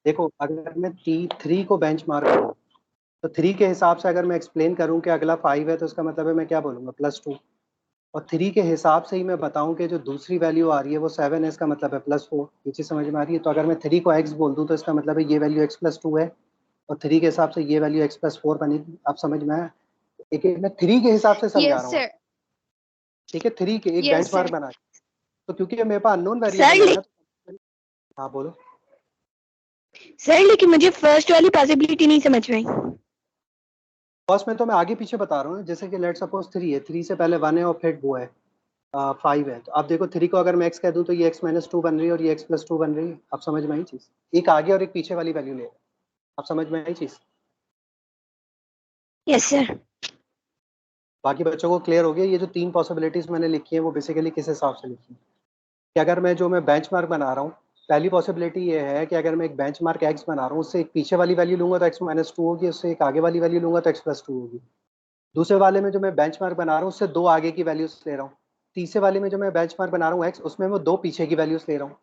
देखो, अगर मैं 3 को बेंचमार्क करूँ तो 3 के हिसाब से अगर मैं एक्सप्लेन करूँ कि अगला 5 है तो इसका मतलब है मैं क्या बोलूँगा, +2। और 3 के हिसाब से ही मैं बताऊँ कि जो दूसरी वैल्यू आ रही है वो 7 है, इसका मतलब है +4। ये चीज़ समझ में आ रही है? तो अगर मैं 3 को x बोल दूँ तो इसका मतलब है ये वैल्यू x+2 है और 3 के हिसाब से ये वैल्यू x+4 बनेगी। आप समझ में आया? एक मैं 3 के हिसाब से समझा यस रहा हूँ, सर। ठीक है? 3 के एक यस बेंचमार्क सर। बना के। तो क्योंकि मेरे पास अननोन Sir, वेरिएबल है ना, तो हाँ बोलो। सर लेकिन मुझे फर्स्ट वाली पॉसिबिलिटी नहीं समझ में आई। फर्स्ट में तो मैं आगे पीछे बता रहा हूँ, जैसे कि लेट सपोज 3 है, 3 से पहले 1 है और फिर वो है 5 है। तो आप देखो 3 को अगर मैं x कह दूं तो ये x-2 बन रही है और ये x+2 बन रही है। आप समझ में आई चीज़? एक आगे और एक पीछे वाली वैल्यू ले। आप समझ में आई चीज़? Yes sir. बाकी बच्चों को क्लियर हो गया? ये जो 3 पॉसिबिलिटीज़ मैंने लिखी है वो बेसिकली किस हिसाब से लिखी है कि अगर मैं बेंचमार्क बना रहा हूँ, पहली पॉसिबिलिटी ये है कि अगर मैं एक बेंचमार्क x बना रहा हूँ, उससे एक पीछे वाली वैल्यू लूंगा तो x-2 होगी, उससे एक आगे वाली वैल्यू लूंगा तो x+2 होगी। दूसरे वाले में जो मैं बेंचमार्क बना रहा हूँ उससे 2 आगे की वैल्यूज ले रहा हूँ। तीसरे वाले में जो मैं बेंचमार्क बना रहा हूँ x, उसमें मैं 2 पीछे की वैल्यूज ले रहा हूँ।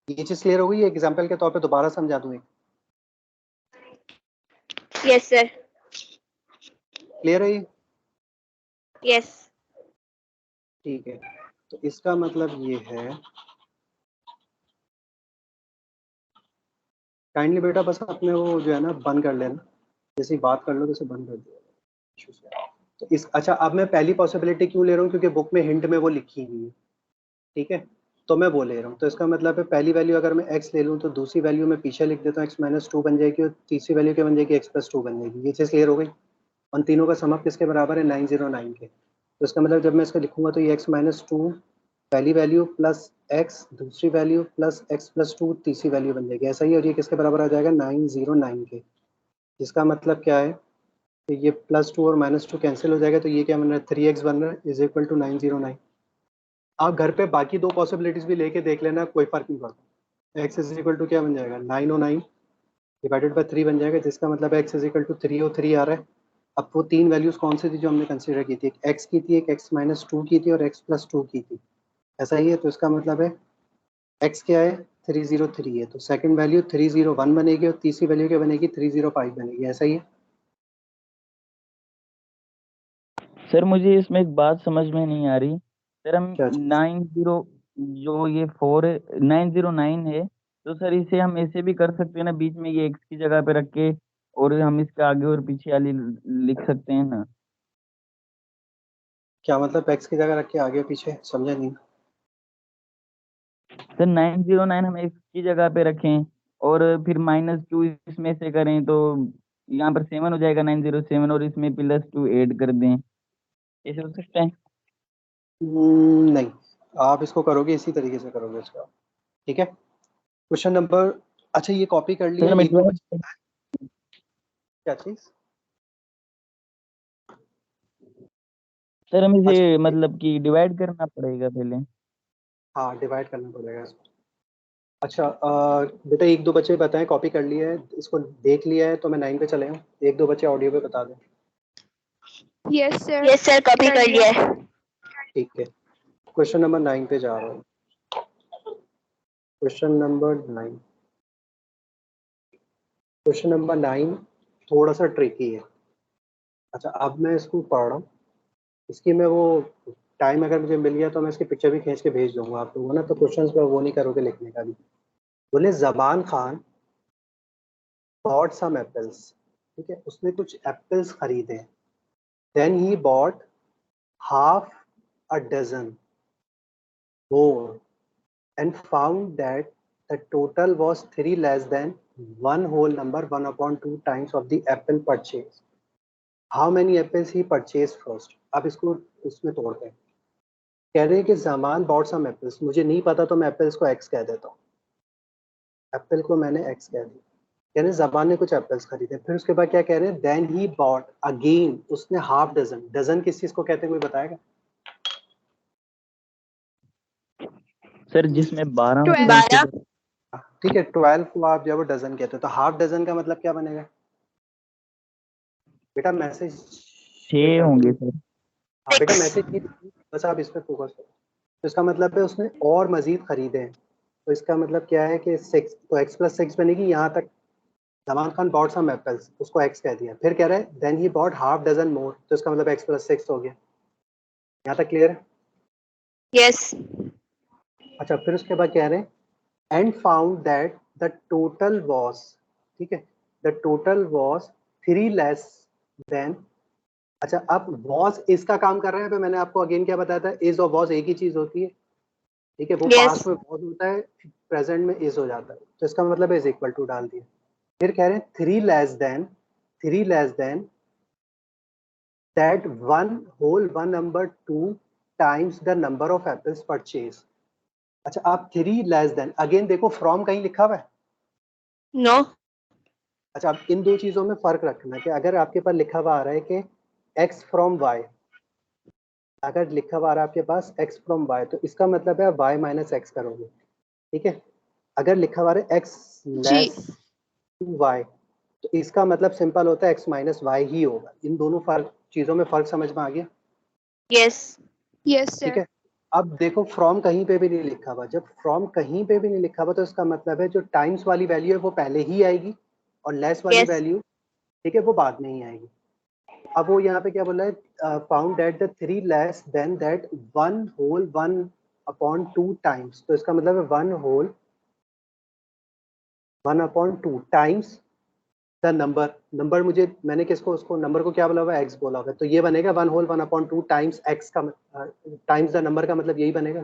ये चीज़ क्लियर हो गई? एग्जाम्पल के तौर पे दोबारा समझा दूँ? Yes sir. क्लियर है ये? यस। ठीक है, तो इसका मतलब ये है, काइंडली बेटा बस अपने वो जो है ना बंद कर लेना, जैसे ही बात कर लो जैसे बंद कर दिया। तो इस अच्छा, अब मैं पहली पॉसिबिलिटी क्यों ले रहा हूँ? क्योंकि बुक में हिंट में वो लिखी हुई है, ठीक है? तो मैं वो ले रहा हूँ। तो इसका मतलब है पहली वैल्यू अगर मैं x ले लूँ तो दूसरी वैल्यू मैं पीछे लिख देता हूँ, x-2 बन जाएगी और तीसरी वैल्यू क्या बन जाएगी, x+2 बन जाएगी। ये चीज़ क्लियर हो गई? उन तीनों का सम अप किसके बराबर है? 909 के। तो इसका मतलब जब मैं इसको लिखूंगा तो ये x-2 पहली वैल्यू प्लस x दूसरी वैल्यू प्लस x+2 तीसरी वैल्यू बन जाएगी, ऐसा ही। और ये किसके बराबर आ जाएगा? 909 के। जिसका मतलब क्या है कि ये +2 और -2 कैंसिल हो जाएगा, तो ये क्या बन रहा है? 3x बन रहा है इज इक्वल टू 909। आप घर पे बाकी 2 पॉसिबिलिटीज भी लेके देख लेना, कोई फर्क नहीं पड़ता। x इज इक्वल टू क्या बन जाएगा? 909 डिवाइडेड बाय 3 बन जाएगा, जिसका मतलब है x इज इक्वल टू 303 आ रहा है। अब वो 3 वैल्यूज कौन सी थी जो हमने कंसीडर की थी? एक x की थी, एक x-2 की थी और x+2 की थी, ऐसा ही है। तो इसका मतलब है x क्या है? 303 है, तो सेकंड वैल्यू 301 बनेगी और तीसरी वैल्यू क्या बनेगी? 305 बनेगी, ऐसा ही है। सर मुझे इसमें एक बात समझ में नहीं आ रही। सर हम क्या चीज़? 90 जो ये 909 है, तो सर इसे हम ऐसे भी कर सकते हैं ना, बीच में ये x की जगह पे रख के, और हम इसके आगे और पीछे वाली लिख सकते हैं ना। क्या मतलब x की जगह रख के आगे पीछे? समझा नहीं। सर 909 हम x की जगह पे रखें और फिर -2 इसमें से करें तो यहाँ पर 7 हो जाएगा 907, और इसमें +2 ऐड कर दें, ऐसे हो सकता है? नहीं, आप इसको करोगे इसी तरीके से करोगे इसका, ठीक है? क्वेश्चन नंबर, अच्छा ये कॉपी कर लिया, सर मैं एक दो बच्चे, क्या चीज़? सर हम इसे अच्छा मतलब कि डिवाइड करना पड़ेगा पहले। हाँ, डिवाइड करना पड़ेगा इसको। अच्छा बेटा एक दो बच्चे बताएं, कॉपी कर लिया है, इसको देख लिया है तो मैं 9 पे चले हूँ। एक दो बच्चे ऑडियो पे बता दें। Yes sir. Yes sir, copy कर लिया है। ठीक है, क्वेश्चन नंबर 9 पे जा रहा हूँ। क्वेश्चन नंबर 9, क्वेश्चन नंबर 9 थोड़ा सा ट्रिकी है। अच्छा, अब मैं इसको पढ़ रहा हूँ, इसकी मैं वो टाइम अगर मुझे मिल गया तो मैं इसकी पिक्चर भी खींच के भेज दूंगा आप लोगों को ना, तो क्वेश्चंस पे वो नहीं करोगे लिखने का भी। बोले जबान खान बॉट सम एप्पल्स, ठीक है, उसने कुछ एप्पल्स खरीदे। Then he bought half a dozen more and found that the total was 3 less than one whole number 1/2 times of the apple purchase. How many apples he purchased first? आप इसको उसमें तोड़ते हैं। कह रहे हैं कि जमान बॉट सम एप्पल्स, मुझे नहीं पता तो मैं एप्पल्स को एक्स कह देता हूँ, एप्पल को मैंने एक्स कह दिया। कह रहे हैं जबान ने कुछ एप्पल्स खरीदे, फिर उसके बाद क्या कह रहे हैं, देन ही बॉट अगेन, उसने हाफ डजन, डजन किस चीज को कहते हैं कोई बताएगा? सर जिसमें 12 होते हैं 12 उसे ठीक है, 12 को आप जब डजन कहते हो तो हाफ डजन का मतलब क्या बनेगा बेटा? मैसेज 6 होंगे सर। हाँ बेटा, 6 मैसेज की बस आप इस पर फोकस करो। तो इसका मतलब है उसने और मजीद खरीदे हैं, तो इसका मतलब क्या है कि 6, तो x + 6 बनेगी। यहाँ तक Zaman Khan bought some apples, उसको x कह दिया। फिर कह रहे हैं then he bought half dozen more, तो इसका मतलब x + 6 हो गया। यहाँ तक क्लियर है? यस अच्छा, फिर उसके बाद कह रहे हैं and found that the total was, ठीक है, the total was 3 less then. अच्छा, अब वॉज इसका काम कर रहे हैं। तो मैंने आपको अगेन क्या बताया था, इज और वॉज एक ही चीज होती है, ठीक है। वो यस पास्ट में वॉज होता है, प्रेजेंट में इज हो जाता है, तो इसका मतलब इज इक्वल टू डाल दिया। फिर कह रहे हैं 3 less than that one whole one number 2 times the number of apples purchase. अच्छा, आप 3 लेस देन, अगेन देखो फ्रॉम कहीं लिखा हुआ है। नो अच्छा, अब इन दो चीजों में फर्क रखना कि अगर आपके पास लिखा हुआ आ रहा है कि x फ्रॉम y, अगर लिखा हुआ आ रहा है आपके पास x फ्रॉम y, तो इसका मतलब है y - x करोगे, ठीक है। अगर लिखा हुआ है x जी लेस टू y, तो इसका मतलब सिंपल होता है x - y ही होगा। इन दोनों फर्क चीजों में फर्क समझ में आ गया, यस यस ठीक सर है। अब देखो फ्रॉम कहीं पे भी नहीं लिखा हुआ, जब फ्रॉम कहीं पे भी नहीं लिखा हुआ तो इसका मतलब है जो टाइम्स वाली वैल्यू है वो पहले ही आएगी और लेस वाली यस वैल्यू, ठीक है, वो बाद में ही आएगी। अब वो यहाँ पे क्या बोला है, found that the 3 less than that 1 whole 1/2 times, तो इसका मतलब है 1 whole 1/2 times the number. Number मुझे, मैंने किसको, उसको नंबर को क्या बोला हुआ है, एक्स बोला हुआ है, तो ये बनेगा 1 होल 1/2 टाइम्स एक्स का टाइम्स द नंबर का मतलब यही बनेगा।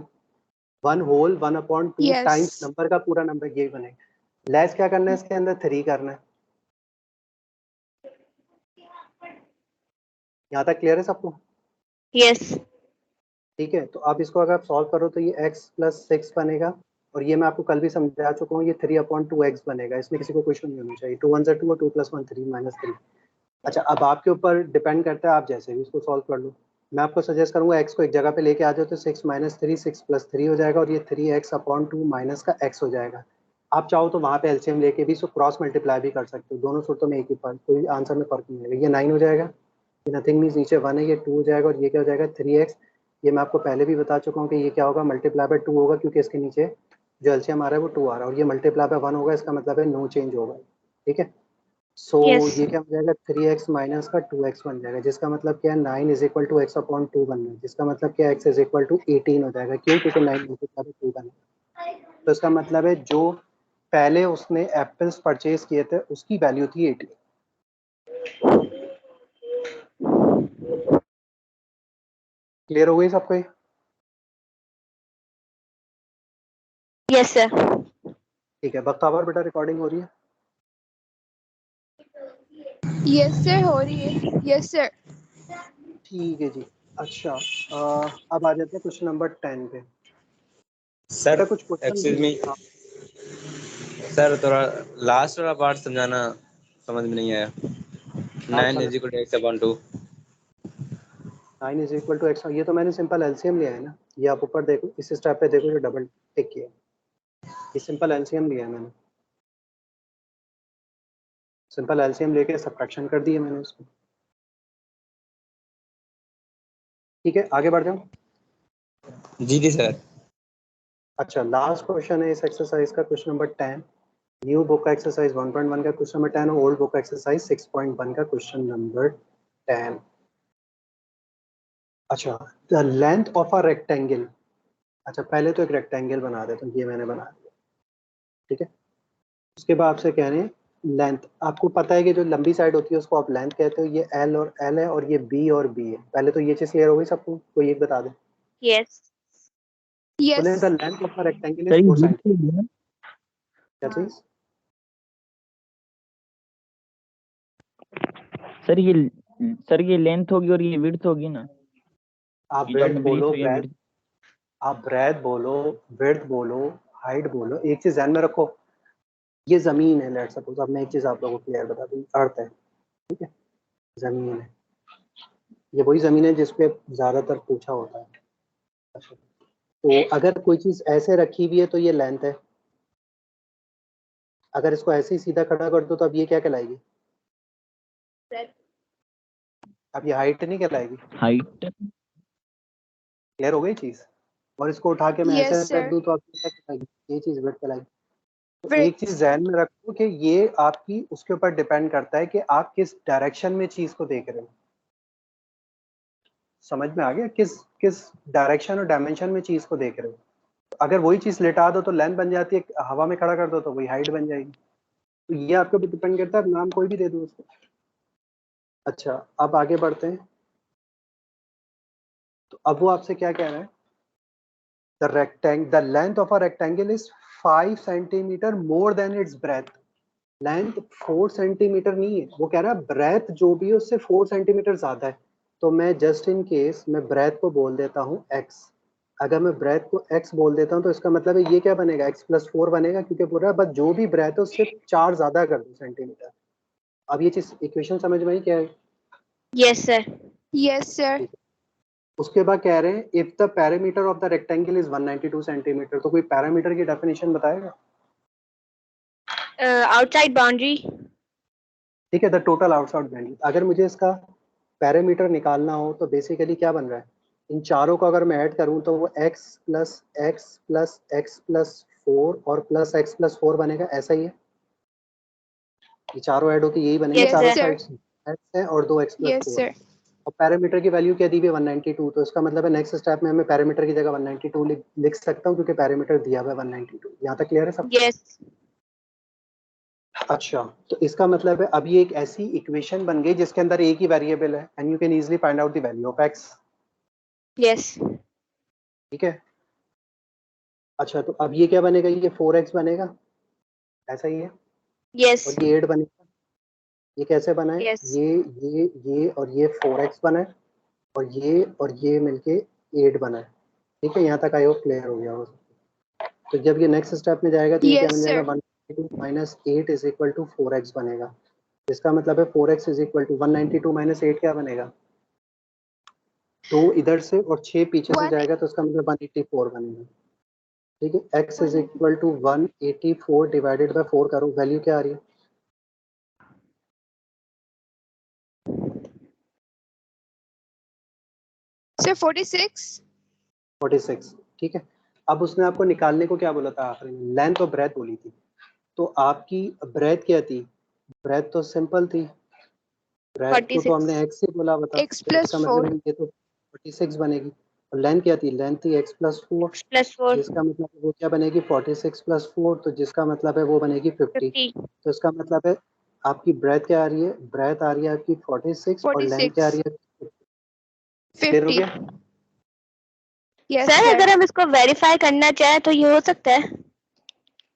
1 होल 1/2 यस टाइम्स नंबर का पूरा नंबर यही बनेगा। लेस क्या करना है इसके अंदर, 3 करना है। यहाँ तक क्लियर है सबको? यस ठीक है, तो आप इसको अगर आप सॉल्व करो तो ये x + 6 बनेगा, और ये मैं आपको कल भी समझा चुका हूँ, ये 3/2x बनेगा। इसमें किसी को क्वेश्चन नहीं होना चाहिए। 2 1 2 और 2 + 1 3 - 3। अच्छा, अब आपके ऊपर डिपेंड करता है, आप जैसे भी इसको सॉल्व कर लो। मैं आपको सजेस्ट करूंगा x को एक जगह पे लेके आ जाओ, तो 6 - 3 6 + 3 हो जाएगा, और ये 3x/2 माइनस का x हो जाएगा। आप चाहो तो वहाँ पे एलसीएम लेके भी इसको क्रॉस मल्टीप्लाई भी कर सकते हो। दोनों सूरतों में एक ही फर्क, कोई आंसर में फर्क नहीं है। ये 9 हो जाएगा, ये नथिंग मीन्स नीचे 1 है, ये 2 हो जाएगा, और ये क्या हो जाएगा 3x। ये मैं आपको पहले भी बता चुका हूँ कि ये क्या होगा, मल्टीप्लाई बाय 2 होगा, क्योंकि इसके नीचे जो एलसीएम आ रहा है वो 2 आ रहा है, और ये मल्टीप्लाई बाय 1 होगा, इसका मतलब है नो चेंज होगा, ठीक है। सो यस ये क्या हो जाएगा, 3x माइनस का 2x बन जाएगा, जिसका मतलब क्या है 9 = x/2 बन रहा है, जिसका मतलब क्या है x = 18 हो जाएगा। क्यों? क्योंकि 9 मल्टीप्लाई बाय 2 बना। तो इसका मतलब है जो पहले उसने एप्पल्स परचेज किए थे उसकी वैल्यू थी 18। क्लियर हो गई सबको ये? यस सर ठीक है, बख्तावर बेटा रिकॉर्डिंग हो रही है? यस सर हो रही है यस सर ठीक है जी। अच्छा, अब आ जाते हैं क्वेश्चन नंबर 10 पे। सर बेटा कुछ क्वेश्चन, एक्सक्यूज मी हाँ, सर, थोड़ा लास्ट वाला पार्ट समझाना, समझ में नहीं आया। लास्ट 9 वाला = x/2। 9 = x, ये तो मैंने सिंपल एलसीएम लिया है ना। ये आप ऊपर देखो, इस स्टेप पे देखो, जो डबल टिक किया है, ये सिंपल एलसीएम लिया है मैंने। सिंपल एलसीएम लेके सब्ट्रैक्शन कर दी है मैंने उसको। ठीक है, आगे बढ़ जाऊँ। जी जी सर। अच्छा, लास्ट क्वेश्चन है इस एक्सरसाइज का, क्वेश्चन नंबर 10। न्यू बुक का एक्सरसाइज 1.1 का क्वेश्चन नंबर 10, और ओल्ड बुक का एक्सरसाइज 6.1 का क्वेश्चन नंबर 10। अच्छा, the length of a rectangle. अच्छा, पहले तो एक रेक्टेंगल बना देता हूँ, ये मैंने बना दिया, ठीक है। उसके बाद आपसे कह रहे हैं लेंथ, आपको पता है कि जो लंबी साइड होती है उसको आप लेंथ कहते हो। ये एल और एल है, और ये बी और बी है। पहले तो ये चीज़ क्लियर हो गई सबको? कोई एक बता दे। यस बोले yes the length of a rectangle sir is ये 4 width सेंटीमीटर। होगी ना? क्या चीज़? सर ये लेंथ होगी और ये विड्थ होगी ना? आप ये जो ब्रेथ बोलो, ब्रीथ ब्रेथ, आप ब्रेथ बोलो, विड्थ बोलो, हाइट बोलो, एक चीज ध्यान में रखो, ये जमीन है, लेट्स सपोज। अब मैं एक चीज आप लोगों को क्लियर बता दूं, अर्थ है, ठीक है, जमीन है, ये वही जमीन है जिसपे ज्यादातर पूछा होता है। अच्छा, तो अगर कोई चीज ऐसे रखी हुई है तो ये लेंथ है, अगर इसको ऐसे ही सीधा खड़ा कर दो तो अब ये क्या कहलाएगी? अब ये हाइट नहीं कहलाएगी। हाइट। क्लियर हो गई चीज? और इसको उठा के मैं Yes, ऐसे रख sir. दूं तो अब क्या कहलाएगी? ये चीज विड्थ कहलाएगी। तो Width. एक चीज ध्यान में रखो कि ये आपकी उसके ऊपर डिपेंड करता है कि आप किस डायरेक्शन में चीज को देख रहे हो। समझ में आ गया? किस किस डायरेक्शन और डायमेंशन में चीज को देख रहे हो। तो अगर वही चीज लेटा दो तो लेंथ बन जाती है, हवा में खड़ा कर दो तो वही हाइट बन जाएगी। तो ये आपके ऊपर डिपेंड करता है, नाम कोई भी दे दो उसको। अच्छा, अब आगे बढ़ते हैं। तो अब वो आपसे क्या कह रहा है? the length of a rectangle is 5 centimeter more than its breadth. Length 4 centimetre नहीं है, वो कह रहा है ब्रेथ जो भी है उससे 4 सेंटीमीटर ज्यादा है। तो मैं जस्ट इन केस मैं ब्रेथ को बोल देता हूँ x। अगर मैं ब्रेथ को x बोल देता हूँ तो इसका मतलब है ये क्या बनेगा? x+4 बनेगा, क्योंकि पूरा बस जो भी ब्रेथ है उससे 4 ज्यादा कर दो सेंटीमीटर। अब ये चीज इक्वेशन समझ में आई क्या है? Yes, sir. Yes, sir. उसके बाद कह रहे हैं if the parameter of the rectangle is 192 centimetre. तो कोई पैरामीटर की डेफिनेशन बताएगा? Outside boundary. ठीक है, द टोटल आउटसाइड बाउंड्री। अगर मुझे इसका पैरामीटर निकालना हो तो बेसिकली क्या बन रहा है? इन चारों को अगर मैं ऐड करूं तो वो x plus X plus X plus 4 और प्लस एक्स प्लस 4 बनेगा, ऐसा ही है। ये चारों ऐड होके यही बनेंगे, Yes, चारों sir. साइड्स x है और 2x प्लस Yes, 4। sir. और पैरामीटर की वैल्यू क्या दी हुई है? 192। तो इसका मतलब है नेक्स्ट स्टेप में हमें पैरामीटर की जगह 192 लिख सकता हूँ, क्योंकि पैरामीटर दिया हुआ है 192। यहाँ तक क्लियर है सब? Yes. अच्छा, तो इसका मतलब है अब ये एक ऐसी इक्वेशन बन गई जिसके अंदर एक ही वेरिएबल है and you can easily find out the value of x। Yes. ठीक है। अच्छा, तो अब ये क्या बनेगा? ये 4x बनेगा, ऐसा ही है। Yes. और ये 8 बनेगा। ये कैसे बना है? Yes. ये और ये 4x बना है, और ये मिलके 8 बना है। ठीक है, यहाँ तक आई होप क्लियर हो गया हो। तो जब ये नेक्स्ट स्टेप में जाएगा तो ये क्या Yes, बन जाएगा? sir. 192 minus 8 is equal to 4x बनेगा। इसका मतलब है 4x is equal to 192 minus 8 क्या बनेगा? 2 इधर से और 6 पीछे से One. जाएगा, तो इसका मतलब 184 बनेगा। ठीक है, x is equal to 184 divided by 4 करो, वैल्यू क्या आ रही है? Sir, 46. 46। ठीक है, अब उसने आपको निकालने को क्या बोला था आखिरी में? लेंथ और ब्रेथ बोली थी। तो आपकी ब्रेथ क्या थी? ब्रेथ तो सिंपल थी, ब्रेथ को तो हमने 46. x से बोला बता, X तो plus इसका 4. मतलब ये तो 46 बनेगी। और लेंथ क्या थी? लेंथ थी x+4, X plus 4. जिसका मतलब वो क्या बनेगी? 46 + 4, तो जिसका मतलब है वो बनेगी 50। 50. तो इसका मतलब है आपकी ब्रेथ क्या आ रही है? ब्रेथ आ रही है आपकी 46 और लेंथ क्या आ रही 46. है? क्लियर हो 50. गया? Yes, sir sir. अगर हम इसको वेरीफाई करना चाहे तो ये हो सकता है?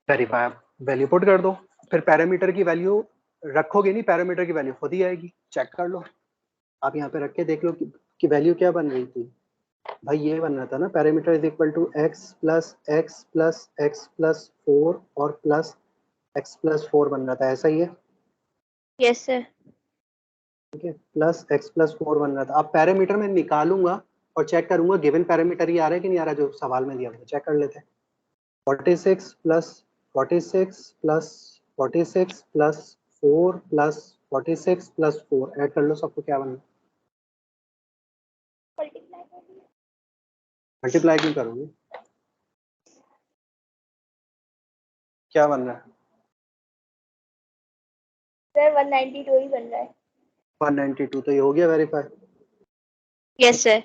वेरीफाई, वैल्यू पुट कर दो, फिर पैरामीटर की वैल्यू रखोगे नहीं, पैरामीटर की वैल्यू खुद ही आएगी, चेक कर लो। आप यहाँ पे रख के देख लो कि वैल्यू क्या बन रही थी। भाई ये बन रहा था ना, parameter is equal to x plus X plus X plus 4 और प्लस x प्लस 4 बन रहा था, ऐसा ही है। Yes, sir. ठीक है, प्लस x प्लस 4 बन रहा था। अब पैरामीटर में निकालूंगा और चेक करूंगा गिवन पैरामीटर ही आ रहा है कि नहीं आ रहा, जो सवाल में दिया हुआ है। चेक कर लेते हैं। 46 plus 46 plus 46 plus 4 plus 46 plus 4 add कर लो, सबको क्या बनना? मल्टीप्लाई क्यों करोगे? क्या बन रहा है? सर 192 ही बन रहा है। 192, तो ये हो गया वेरीफाई। Yes, sir.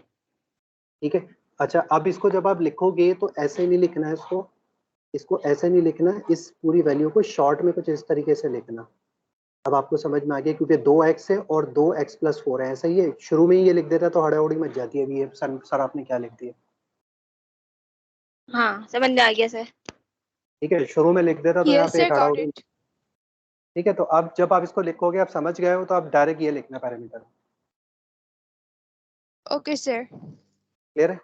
ठीक है। अच्छा, अब इसको जब आप लिखोगे तो ऐसे नहीं लिखना है, इसको ऐसे नहीं लिखना है, इस पूरी वैल्यू को शॉर्ट में कुछ इस तरीके से लिखना। अब आपको समझ में आ गया, क्योंकि 2x है और 2x प्लस 4 है, ऐसा ही है। शुरू में ही ये लिख देता तो हड़ाउड़ी मच जाती है। अभी ये सर आपने क्या लिख दिया? हाँ समझ में आ गया सर। ठीक है, शुरू में लिख देता तो यहाँ Yes, पे sir. एक Got हड़ाउड़ी। it. ठीक है, तो अब जब आप इसको लिखोगे, आप समझ गए हो, तो आप डायरेक्ट ये लिखना पैरामीटर। Okay, sir. क्लियर है?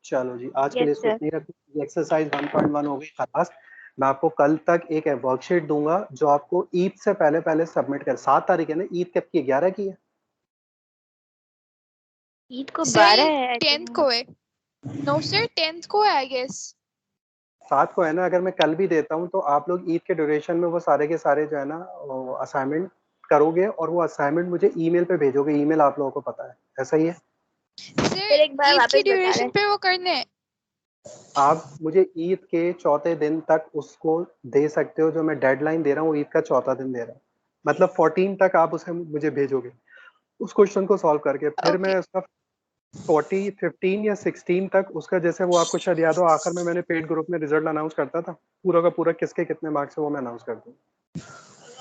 चलो जी, आज के लिए यस इसको सर। इतनी रखते, एक्सरसाइज 1.1 हो गई खलास। मैं आपको कल तक एक वर्कशीट दूंगा जो आपको ईद से पहले सबमिट कर, 7 तारीख है ना, ईद कब की है? 11 की है। ईद को सर 12 ये है I 10th think। को है। नो सर 10th को है आई गेस। 7 को है ना। अगर मैं कल भी देता हूँ तो आप लोग ईद के ड्यूरेशन में वो सारे के सारे जो है ना असाइनमेंट करोगे और वो असाइनमेंट मुझे ईमेल पे भेजोगे। ईमेल आप लोगों को पता है, ऐसा ही है? सर एक बार ईद की वापस बता ड्यूरेशन रहे। पे वो करने हैं। आप मुझे ईद के चौथे दिन तक उसको दे सकते हो। जो मैं डेडलाइन दे रहा हूँ ईद का चौथा दिन दे रहा हूँ, मतलब 14 तक आप उसे मुझे भेजोगे उस क्वेश्चन को सॉल्व करके। फिर ओके मैं उसका 15 या 16 तक उसका, जैसे वो आपको शायद याद हो, आखिर में मैंने पेड ग्रुप में रिजल्ट अनाउंस करता था, पूरा का पूरा किसके कितने मार्क्स है वो मैं अनाउंस कर दूँ।